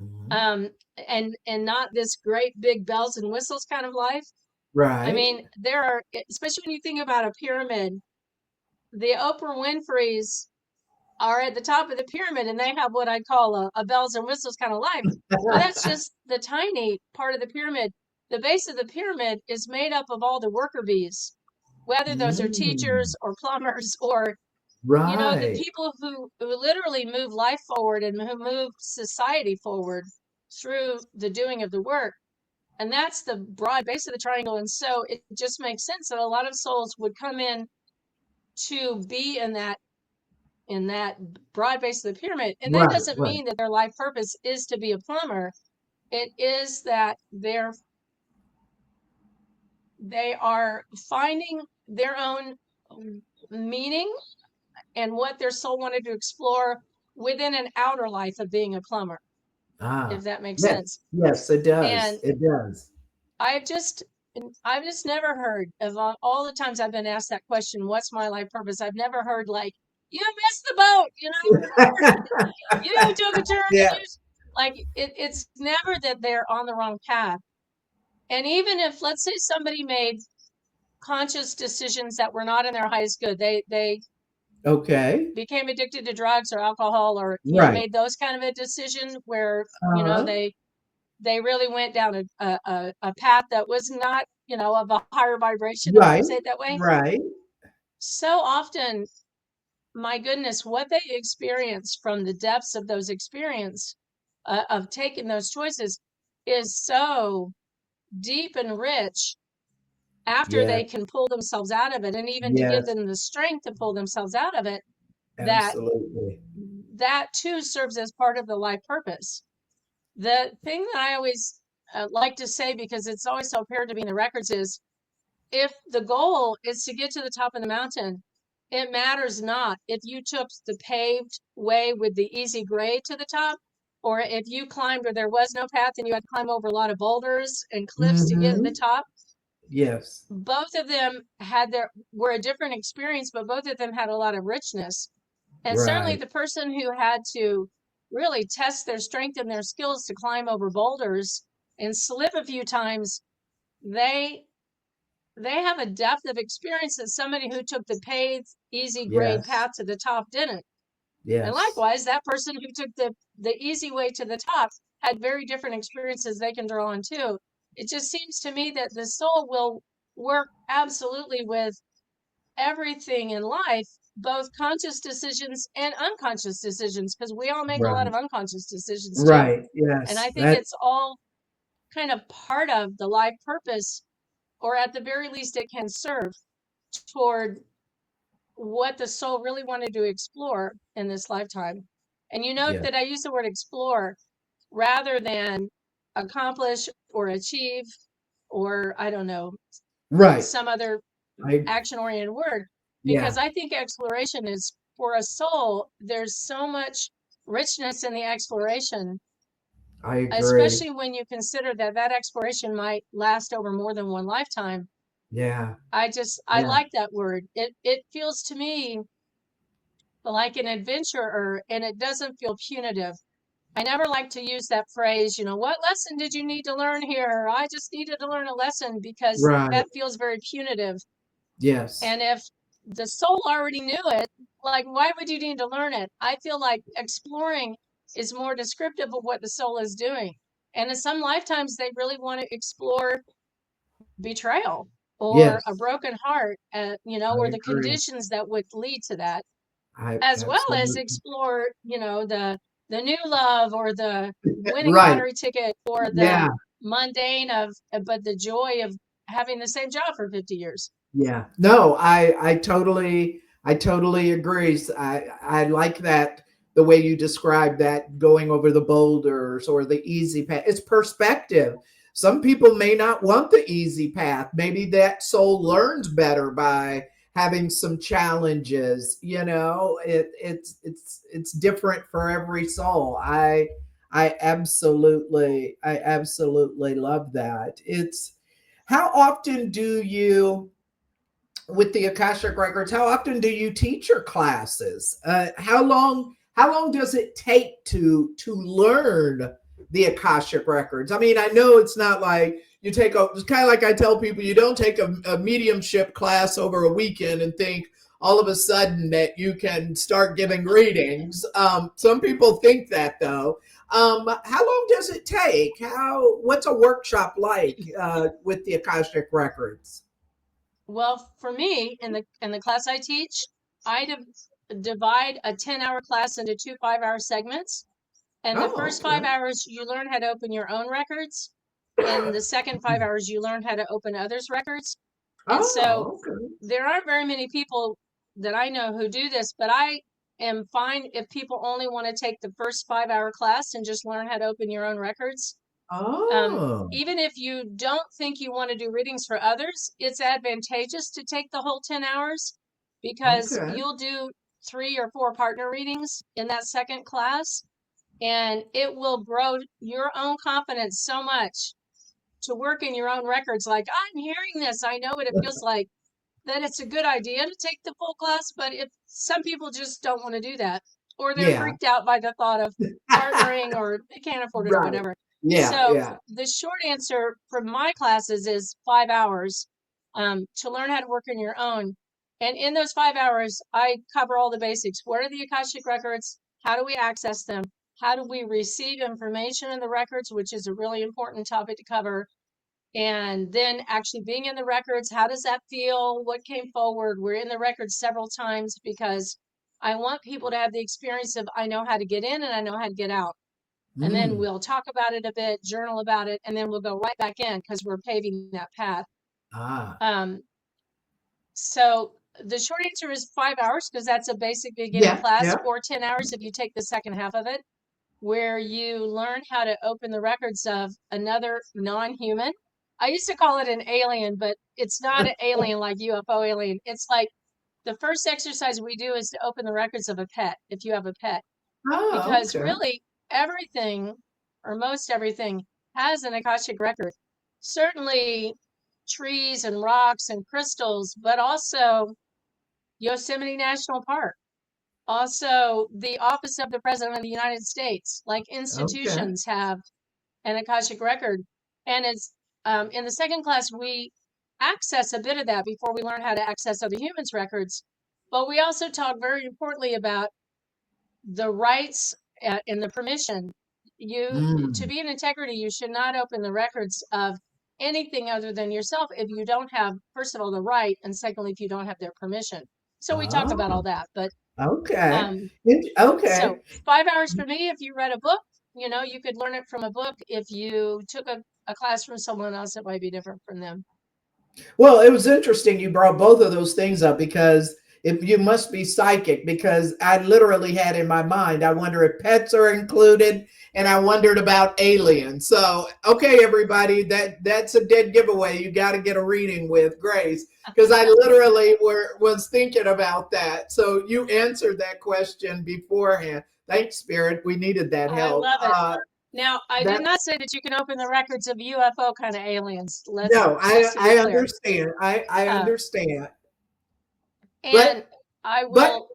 Mhm. um, and not this great big bells and whistles kind of life. I Right. mean, there are, especially when you think about a pyramid, the Oprah Winfrey's are at the top of the pyramid and they have what I call a bells and whistles kind of life. Well, that's just the tiny part of the pyramid. The base of the pyramid is made up of all the worker bees, whether those are Mm, teachers or plumbers or, you know, the right. people who literally move life forward and who move society forward through the doing of the work. And that's the broad base of the triangle. And so it just makes sense that a lot of souls would come in to be in that broad base of the pyramid. And that Right, doesn't right. mean that their life purpose is to be a plumber. It is that they are finding their own meaning and what their soul wanted to explore within an outer life of being a plumber, Ah, if that makes yes, sense. yes, it does. And It does. I've just I've just never heard of all the times I've been asked that question, what's my life purpose? I've never heard like, you missed the boat, you took a turn and Yeah. you like it's never that they're on the wrong path. And even if let's say somebody made conscious decisions that were not in their highest good, they Okay. became addicted to drugs or alcohol or Right. made those kind of a decision where Uh-huh. they really went down a path that was not of a higher vibration, if I Right. say it that way. Right. So often, my goodness, what they experience from the depths of those experience of taking those choices is so deep and rich after Yeah. they can pull themselves out of it, and even to give Yes. them the strength to pull themselves out of it, that Absolutely. that too serves as part of the life purpose. The thing that I always like to say, because it's always so apparent to me in the records, is if the goal is to get to the top of the mountain, it matters not if you took the paved way with the easy grade to the top, or if you climbed where there was no path and you had to climb over a lot of boulders and cliffs to get to the Mm-hmm. top. Yes. Both of them were a different experience, but both of them had a lot of richness. And certainly Right. the person who had to really test their strength and their skills to climb over boulders and slip a few times, they they have a depth of experience that somebody who took the paved, easy grade Yes. path to the top didn't. And Yes. likewise, that person who took the easy way to the top had very different experiences they can draw on too. It just seems to me that the soul will work absolutely with everything in life, both conscious decisions and unconscious decisions, because we all make a lot Right. of unconscious decisions too. Right. And I Yes. think That it's all kind of part of the life purpose, or at the very least, it can serve toward what the soul really wanted to explore in this lifetime. And you note yeah. that I use the word explore rather than accomplish or achieve, or I don't know, Right. some other I action oriented word, because yeah. I think exploration is for a soul. There's so much richness in the exploration, I agree. especially when you consider that that exploration might last over more than one lifetime. Yeah. I Yeah. like that word. It feels to me like an adventurer, and it doesn't feel punitive. I never like to use that phrase, what lesson did you need to learn here? I just needed to learn a lesson, because Right. that feels very punitive. Yes. And if the soul already knew it, like, why would you need to learn it? I feel like exploring is more descriptive of what the soul is doing. And in some lifetimes, they really want to explore betrayal or a Yes. broken heart, I or the agree. conditions that would lead to that, I as well as absolutely. explore, the new love, or the winning Right. lottery ticket, or the Yeah. mundane of, but the joy of having the same job for 50 years. Yeah. No, I totally agree. I like that, the way you describe that, going over the boulders or the easy path. It's perspective. Some people may not want the easy path. Maybe that soul learns better by having some challenges. It's different for every soul. I absolutely love that. It's How often do you, with the Akashic Records, how often do you teach your classes? How long does it take to learn the Akashic Records? I mean, I know it's not like you take a. It's kind of like I tell people, you don't take a mediumship class over a weekend and think all of a sudden that you can start giving readings. Some people think that, though. How long does it take? What's a workshop like with the Akashic Records? Well, for me, in the class I teach, I divide a 10-hour class into two 5-hour segments. And the Oh, first okay. 5 hours, you learn how to open your own records. In the second 5 hours, you learn how to open others' records. And so Oh, okay. there aren't very many people that I know who do this, but I am fine if people only want to take the first 5-hour class and just learn how to open your own records. Oh, Even if you don't think you want to do readings for others, it's advantageous to take the whole 10 hours, because okay. you'll do 3 or 4 partner readings in that second class, and it will grow your own confidence so much to work in your own records. Like, I'm hearing this, I know what it feels like. That it's a good idea to take the full class, but if some people just don't want to do that, or they're Yeah. freaked out by the thought of partnering, or they can't afford it, or Right. whatever. Yeah, So yeah. the short answer for my classes is 5 hours, to learn how to work on your own. And in those 5 hours, I cover all the basics. What are the Akashic records? How do we access them? How do we receive information in the records, which is a really important topic to cover? And then actually being in the records, how does that feel? What came forward? We're in the records several times, because I want people to have the experience of, I know how to get in and I know how to get out. And then Mm. we'll talk about it a bit, journal about it, and then we'll go right back in, because we're paving that path. Ah. Um, so the short answer is 5 hours, because that's a basic beginning Yeah, class, yeah. or 10 hours if you take the second half of it, where you learn how to open the records of another non-human. I used to call it an alien, but it's not an alien like UFO alien. It's like the first exercise we do is to open the records of a pet, if you have a pet, Oh, because okay. really everything, or most everything, has an Akashic record. Certainly trees and rocks and crystals, but also Yosemite National Park. Also, the Office of the President of the United States, like Okay. institutions, have an Akashic record. And it's in the second class, we access a bit of that before we learn how to access other humans' records. But we also talk very importantly about the rights, and the permission. To Mm. be in integrity, you should not open the records of anything other than yourself if you don't have, first of all, the right, and secondly, if you don't have their permission. So we talk about all Oh, that. But okay. um, Okay. so 5 hours for me, if you read a book, you could learn it from a book. If you took a class from someone else, it might be different from them. Well, it was interesting you brought both of those things up because You must be psychic, because I literally had in my mind, I wonder if pets are included, and I wondered about aliens. So, okay, everybody, that's a dead giveaway. You got to get a reading with Grace, because I literally was thinking about that. So you answered that question beforehand. Thanks, Spirit. We needed that I help. love it. Now, I That did not say that you can open the records of UFO kind of aliens. No, Just to be I clear. understand. I understand. And But I but will,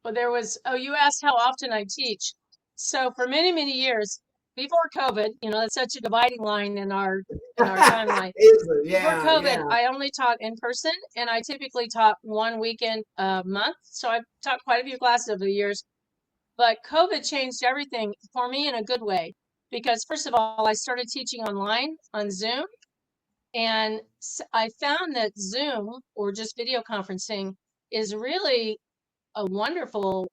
well, there was, oh, you asked how often I teach. So for many, many years before COVID, that's such a dividing line in our timeline. is it? Before Yeah, COVID, yeah. I only taught in person, and I typically taught one weekend a month. So I've taught quite a few classes over the years. But COVID changed everything for me in a good way, because first of all, I started teaching online on Zoom, and I found that Zoom, or just video conferencing, is really a wonderful,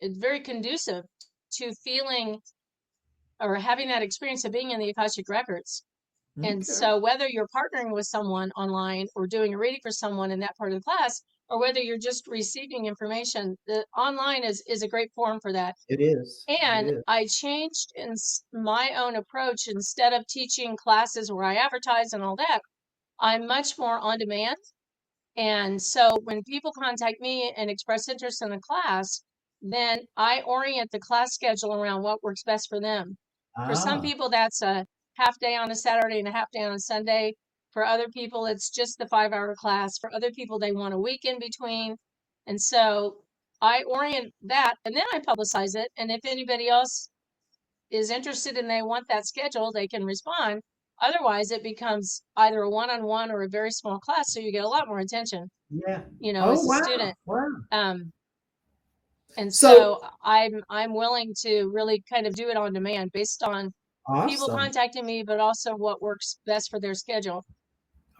it's very conducive to feeling or having that experience of being in the Akashic Records. And Okay. so whether you're partnering with someone online or doing a reading for someone in that part of the class, or whether you're just receiving information, the online is a great forum for that. It is. It And is. I changed in my own approach. Instead of teaching classes where I advertise and all that, I'm much more on demand. And so when people contact me and express interest in a class, then I orient the class schedule around what works best for them. For some Ah, people, that's a half day on a Saturday and a half day on a Sunday. For other people, it's just the 5-hour class. For other people, they want a week in between. And so I orient that, and then I publicize it. And if anybody else is interested and they want that schedule, they can respond. Otherwise, it becomes either a one-on-one or a very small class, so you get a lot more attention, yeah. Oh, as a wow. student. Wow. Um, and So so I'm willing to really kind of do it on demand based on people awesome. contacting me, but also what works best for their schedule.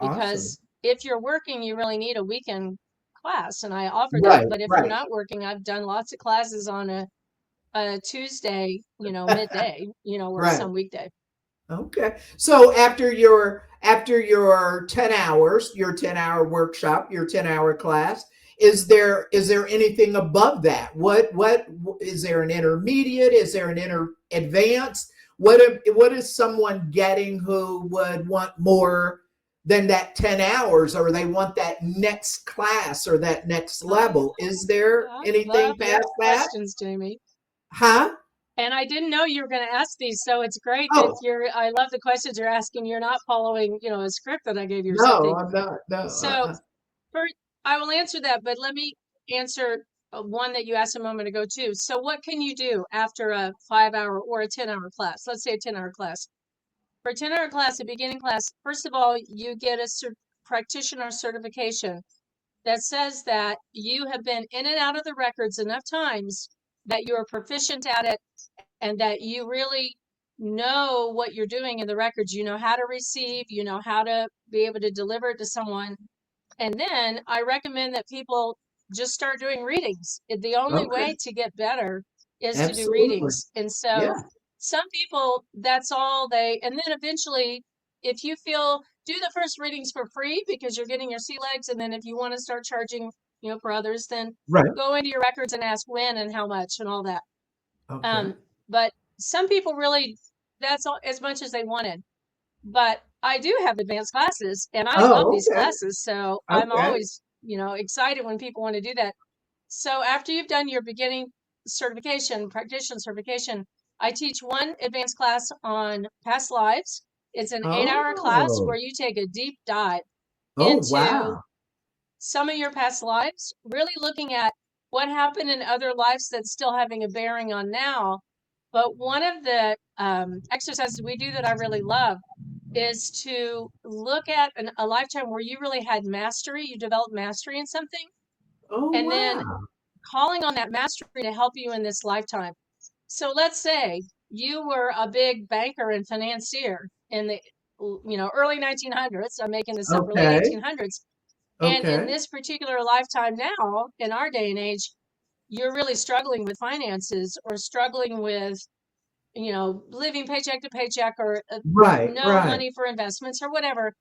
Awesome. Because if you're working, you really need a weekend class, and I offer that. Right, But if you're right. not working, I've done lots of classes on a Tuesday, midday, or Right. some weekday. Okay. So after your 10 hours, your 10-hour workshop, your 10-hour class, is there anything above that? What is there, an intermediate? Is there an advanced? What is someone getting who would want more than that 10 hours, or they want that next class or that next level? Is there I love anything your past that? questions, Jamie. Huh? And I didn't know you were going to ask these, so it's great that Oh, I love the questions you're asking. You're not following, a script that I gave you or no, something. I'm not. No. So first, I will answer that, but let me answer one that you asked a moment ago too. So what can you do after a 5-hour or a 10-hour class? Let's say a 10-hour class. For a 10-hour class, a beginning class, first of all, you get a practitioner certification that says that you have been in and out of the records enough times that you're proficient at it, and that you really know what you're doing in the records. You know how to receive, you know how to be able to deliver it to someone. And then I recommend that people just start doing readings. The only Okay. way to get better is to do Absolutely. readings. And Yeah. so some people, that's all and then eventually, if you feel, do the first readings for free because you're getting your sea legs. And then if you want to start charging, for others, then Right. go into your records and ask when and how much and all that. Okay. But some people really, that's all, as much as they wanted. But I do have advanced classes, and I love Oh, these okay. classes. So I'm Okay. always, excited when people want to do that. So after you've done your beginning certification, practitioner certification, I teach one advanced class on past lives. It's an 8-hour class Oh. where you take a deep dive Oh, into wow. some of your past lives, really looking at what happened in other lives that's still having a bearing on now. But one of the exercises we do that I really love is to look at a lifetime where you really had mastery, you developed mastery in something, Oh, and then wow. calling on that mastery to help you in this lifetime. So let's say you were a big banker and financier in the early 1900s. I'm making this up, early Okay. 1800s. And in Okay. this particular lifetime now, in our day and age, you're really struggling with finances, or struggling with, living paycheck to paycheck, or Right, no right. money for investments or whatever.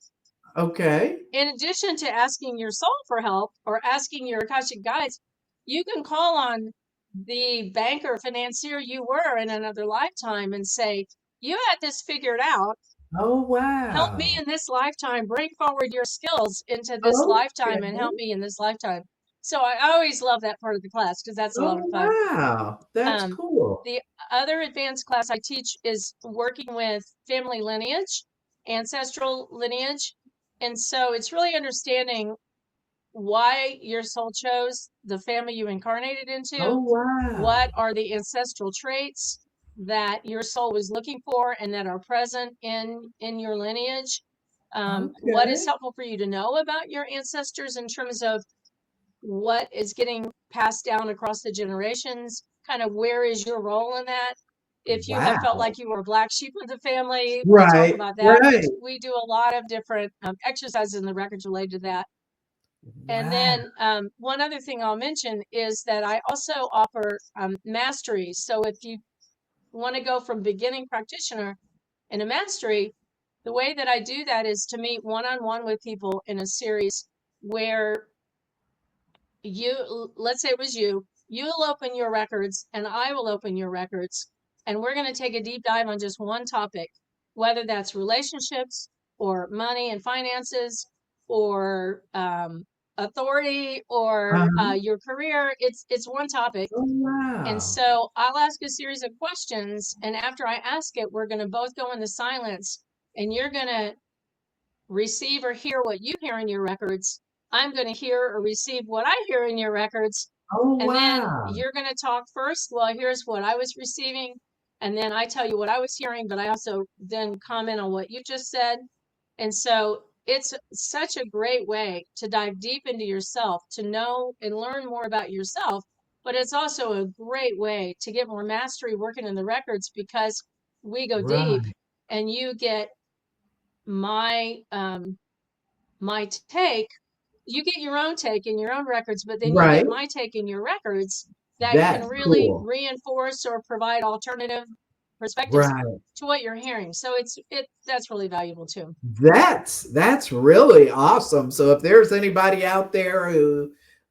Okay. In addition to asking your soul for help or asking your Akashic guides, you can call on the banker, financier you were in another lifetime and say, you had this figured out. Oh, Help me wow. in this lifetime. Bring forward your skills into this Okay. lifetime and help me in this lifetime. So I always love that part of the class because that's a lot Oh, of fun. wow. That's Um, cool. the other advanced class I teach is working with family lineage, ancestral lineage. And so it's really understanding why your soul chose the family you incarnated into. Oh, wow. What are the ancestral traits that your soul was looking for and that are present in your lineage? What is Okay. helpful for you to know about your ancestors in terms of what is getting passed down across the generations? Kind of where is your role in that? If you have felt Wow. like you were a black sheep of the family, we talk Right. about that. Right. We do a lot of different exercises in the records related to that. And Wow. then one other thing I'll mention is that I also offer masteries. So if you want to go from beginning practitioner in a mastery, the way that I do that is to meet one-on-one with people in a series where let's say it was you'll open your records and I will open your records. And we're going to take a deep dive on just one topic, whether that's relationships or money and finances or authority or Uh-huh. your career. It's one topic. Oh, And wow. so I'll ask a series of questions. And after I ask it, we're going to both go into silence and you're going to receive or hear what you hear in your records. I'm going to hear or receive what I hear in your records. Oh, And then wow. you're going to talk first. Well, here's what I was receiving. And then I tell you what I was hearing, but I also then comment on what you just said. And so it's such a great way to dive deep into yourself, to know and learn more about yourself. But it's also a great way to get more mastery working in the records because we go deep Right. and you get my my take. You get your own take in your own records, but then you get Right. my take in your records that can That's really cool. reinforce or provide alternative perspectives Right. to what you're hearing. So that's really valuable too. That's really awesome. So if there's anybody out there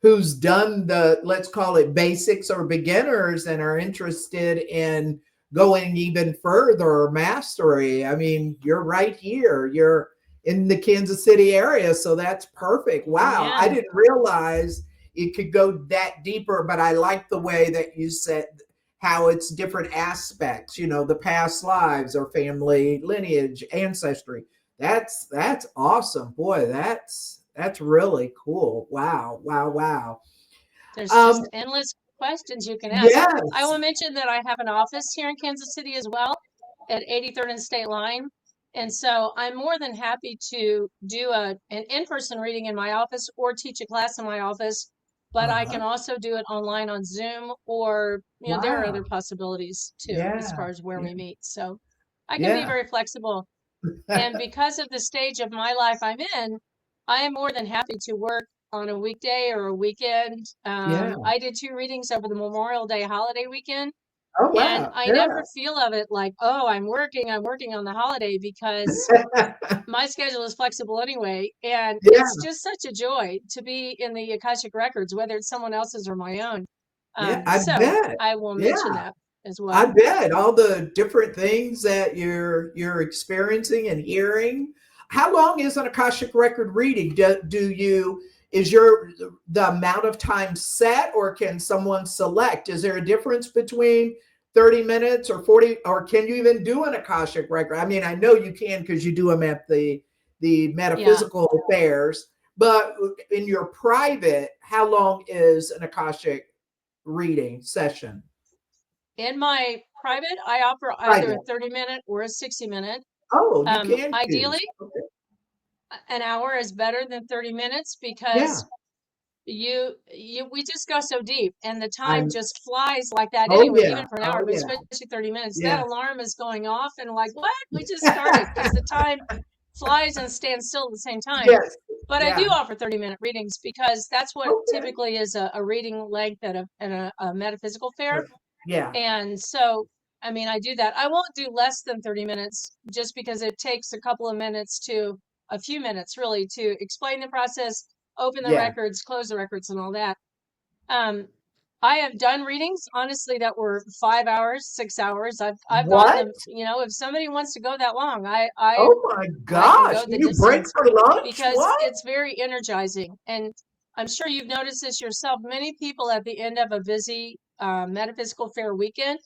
who's done the, let's call it basics or beginners, and are interested in going even further or mastery, I mean, you're right here. You're in the Kansas City area, so that's perfect. Wow, I Amen. didn't realize it could go that deeper, but I like the way that you said how it's different aspects, the past lives or family lineage, ancestry. That's awesome. Boy, that's really cool. Wow, wow, wow. There's Um, just endless questions you can ask. I yes. will mention that I have an office here in Kansas City as well at 83rd and State Line. And so I'm more than happy to do an in-person reading in my office or teach a class in my office, but I Uh-huh. can also do it online on Zoom or, there are other Wow. possibilities too, as Yeah. far as where Yeah. we meet. So I can be Yeah. very flexible. And because of the stage of my life I'm in, I am more than happy to work on a weekday or a weekend. Yeah. I did 2 readings over the Memorial Day holiday weekend, Oh and wow. I Yeah. never feel of it like, oh, I'm working on the holiday because my schedule is flexible anyway. And Yeah. it's just such a joy to be in the Akashic Records, whether it's someone else's or my own. Yeah. I So bet. I will mention Yeah. that as I well. bet all the different things that you're experiencing and hearing. How long is an Akashic record reading? Do you is your the amount of time set, or can someone select? Is there a difference between 30 minutes or 40, or can you even do an Akashic record? I mean, I know you can because you do them at the Yeah. metaphysical affairs, but in your private, how long is an Akashic reading session? In my private, I offer either a Private. 30-minute or a 60-minute. Oh, you can choose. Ideally, Okay. an hour is better than 30 minutes Yeah. because we just go so deep and the time I'm just flies like that oh anyway, yeah. even for an hour, Oh but yeah. especially 30 minutes. That Yeah. alarm is going off and like, what? We just started because the time flies and stands still at the same time. Yes. But I do Yeah. offer 30-minute readings because that's what Okay. typically is a reading length at a metaphysical fair. Yeah. And so, I mean, I do that. I won't do less than 30 minutes just because it takes a couple of minutes to a few minutes really to explain the process, open the Yeah. records, close the records, and all that. I have done readings, honestly, that were 5 hours, 6 hours. I've gotten What? them, if somebody wants to go that long, Oh my I can gosh. go the You break distance for lunch? because What? it's very energizing. And I'm sure you've noticed this yourself. Many people at the end of a busy metaphysical fair weekend,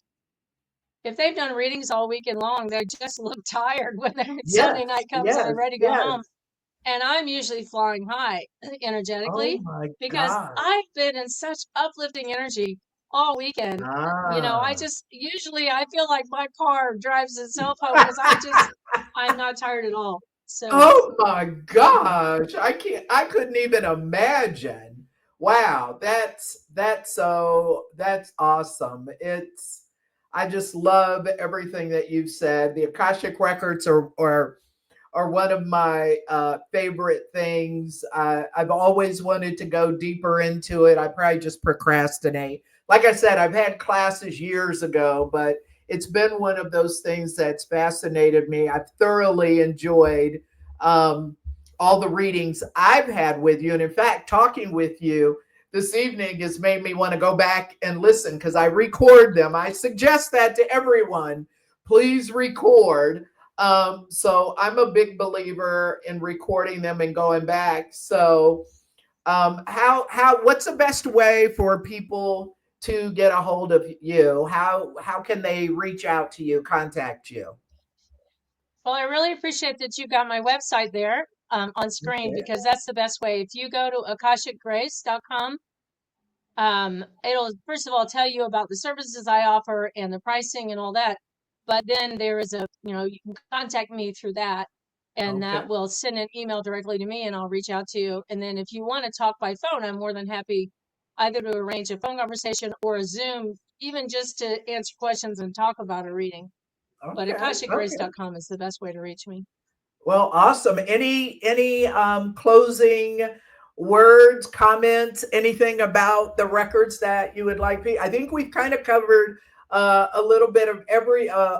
if they've done readings all weekend long, they just look tired when Sunday Yes. night comes and Yes. they're ready to go home. Yes. And I'm usually flying high Oh energetically my because God. I've been in such uplifting energy all weekend. I Ah. just usually I feel like my car drives itself home because I'm not tired at all. So, Oh my gosh. I couldn't even imagine. Wow, that's awesome. I just love everything that you've said. The Akashic Records are one of my favorite things. I've always wanted to go deeper into it. I probably just procrastinate. Like I said, I've had classes years ago, but it's been one of those things that's fascinated me. I've thoroughly enjoyed um, all the readings I've had with you. And in fact, talking with you this evening has made me want to go back and listen because I record them. I suggest that to everyone. Please record. So I'm a big believer in recording them and going back. So what's the best way for people to get a hold of you? How can they reach out to you, contact you? well, I really appreciate that you got my website there on screen Okay. because that's the best way. If you go to akashicgrace.com, it'll first of all tell you about the services I offer and the pricing and all that. But then there is you can contact me through that, and Okay. that will send an email directly to me, and I'll reach out to you. And then if you want to talk by phone, I'm more than happy either to arrange a phone conversation or a Zoom, even just to answer questions and talk about a reading. But Okay. Okay. akashicgrace.com is the best way to reach me. Well, awesome. Any closing words, comments, anything about the records that you would like? I think we've kind of covered a little bit of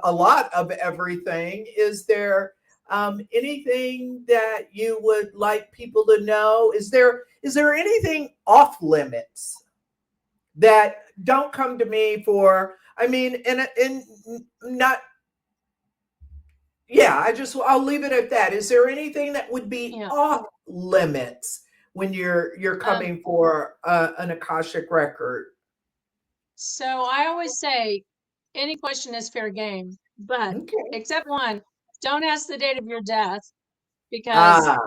a lot of everything. Is there anything that you would like people to know? Is there anything off limits that don't come to me for? I mean, and not yeah, I'll leave it at that. Is there anything that would be Yeah. off limits when you're Um, coming for an Akashic record? so I always say any question is fair game, but Okay. except one, don't ask the date of your death because Ah,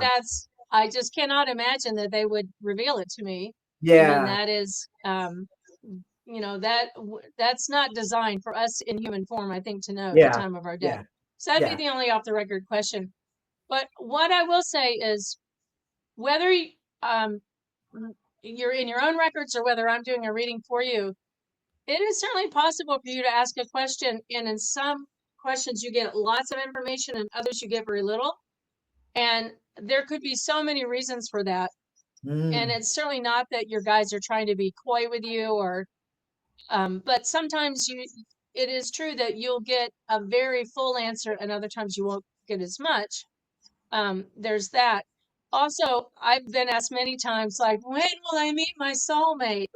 I just cannot imagine that they would reveal it to me. I mean, yeah, that is, that's not designed for us in human form, I think, to know at the yeah, time of our death. yeah, So that'd be yeah. the only off the record question. But what I will say is whether um, you're in your own records or whether I'm doing a reading for you, it is certainly possible for you to ask a question, and in some questions you get lots of information, and others you get very little. And there could be so many reasons for that. And Mm. it's certainly not that your guides are trying to be coy with you, but sometimes it is true that you'll get a very full answer, and other times you won't get as much. There's that. Also, I've been asked many times, like, when will I meet my soulmate?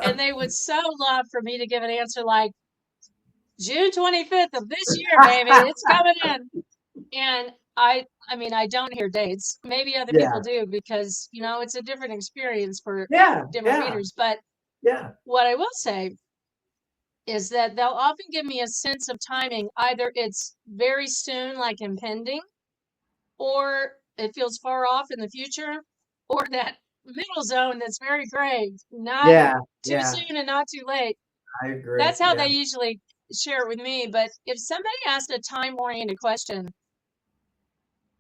And they would so love for me to give an answer like, June 25th of this year, baby, it's coming in. And I mean, I don't hear dates. Maybe other people Yeah, do because, it's a different experience for yeah, different yeah, readers. But yeah. what I will say is that they'll often give me a sense of timing. Either it's very soon, like impending, or it feels far off in the future, or that middle zone that's very gray, not Yeah, too yeah, soon and not too late. I agree. That's how Yeah. they usually share it with me. But if somebody asked a time oriented question,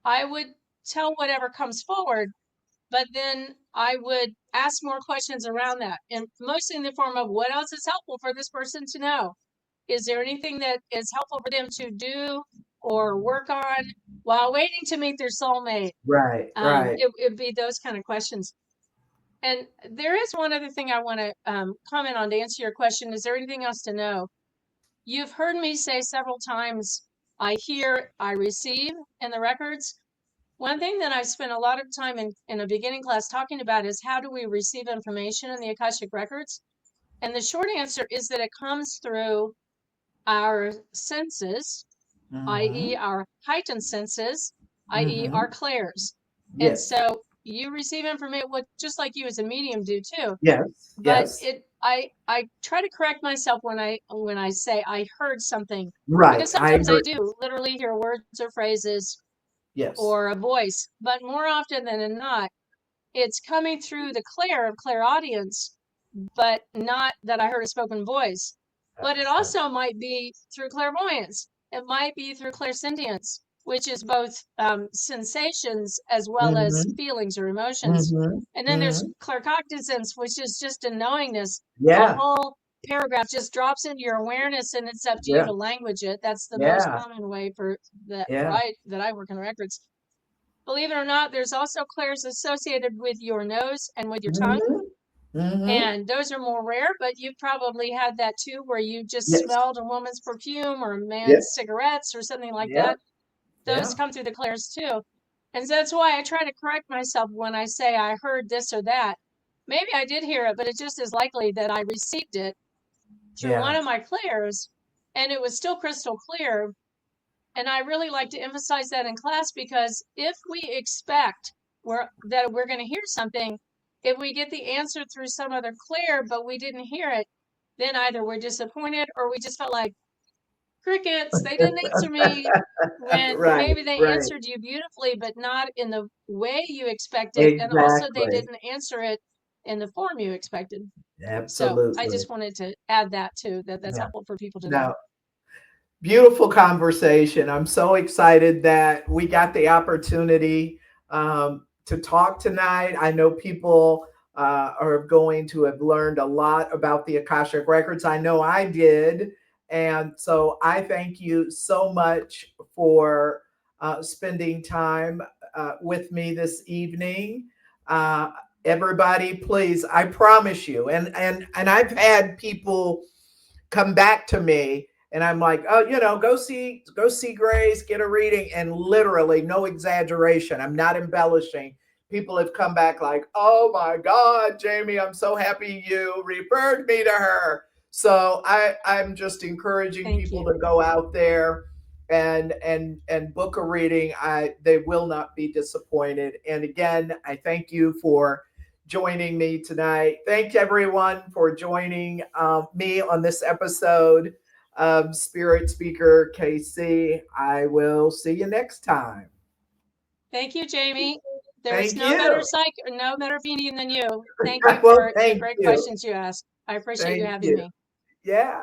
I would tell whatever comes forward, but then I would ask more questions around that, and mostly in the form of what else is helpful for this person to know. Is there anything that is helpful for them to do or work on while waiting to meet their soulmate? Right, right. It'd be those kind of questions. And there is one other thing I want to comment on to answer your question. Is there anything else to know? You've heard me say several times, I hear, I receive in the records. One thing that I spent a lot of time in a beginning class talking about is how do we receive information in the Akashic Records? And the short answer is that it comes through our senses, i.e., our heightened senses, i.e., our clairs. And Yes. so you receive information, just like you as a medium do too. Yes. But Yes. I try to correct myself when I say I heard something, Right. because sometimes I do literally hear words or phrases Yes. or a voice, but more often than not, it's coming through the clair of clairaudience, but not that I heard a spoken voice. But it also might be through clairvoyance. It might be through clairsentience, which is both sensations as well as feelings or emotions. And then there's claircognizance, which is just a knowingness. A Yeah. whole paragraph just drops into your awareness, and it's up to you Yeah. to language it. That's the Yeah. most common way that I work in records. Believe it or not, there's also clairs associated with your nose and with your tongue. And those are more rare, but you probably had that too, where you just Yes. smelled a woman's perfume or a man's Yep. cigarettes or something like Yeah. that. Those Yeah. come through the clairs too. And so that's why I try to correct myself when I say I heard this or that. Maybe I did hear it, but it's just as likely that I received it through one Yeah. of my clairs, and it was still crystal clear. And I really like to emphasize that in class, because if we expect that we're going to hear something, if we get the answer through some other clair, but we didn't hear it, then either we're disappointed or we just felt like crickets. They didn't answer me, when Right. maybe they Right. answered you beautifully, but not in the way you expected. And also they Exactly. didn't answer it in the form you expected. So I Absolutely. just wanted to add that too, that's Yeah. helpful for people to know. Now, beautiful conversation. I'm so excited that we got the opportunity to talk tonight. I know people are going to have learned a lot about the Akashic Records. I know I did. And so I thank you so much for spending time with me this evening. Uh, Everybody, please, I promise you, and I've had people come back to me, and I'm like, oh, go see Grace, get a reading. And literally, no exaggeration, I'm not embellishing. People have come back like, oh my God, Jamie, I'm so happy you referred me to her. So I'm just encouraging people to go out there and book a reading. They will not be disappointed. And again, I thank you for joining me tonight. Thank everyone for joining me on this episode of Spirit Speaker KC. I will see you next time. Thank you, Jamie. There's Thank no better you. no better medium than you. Thank you Well, for the thank great you. questions you asked. I appreciate you Thank having you. me. Yeah.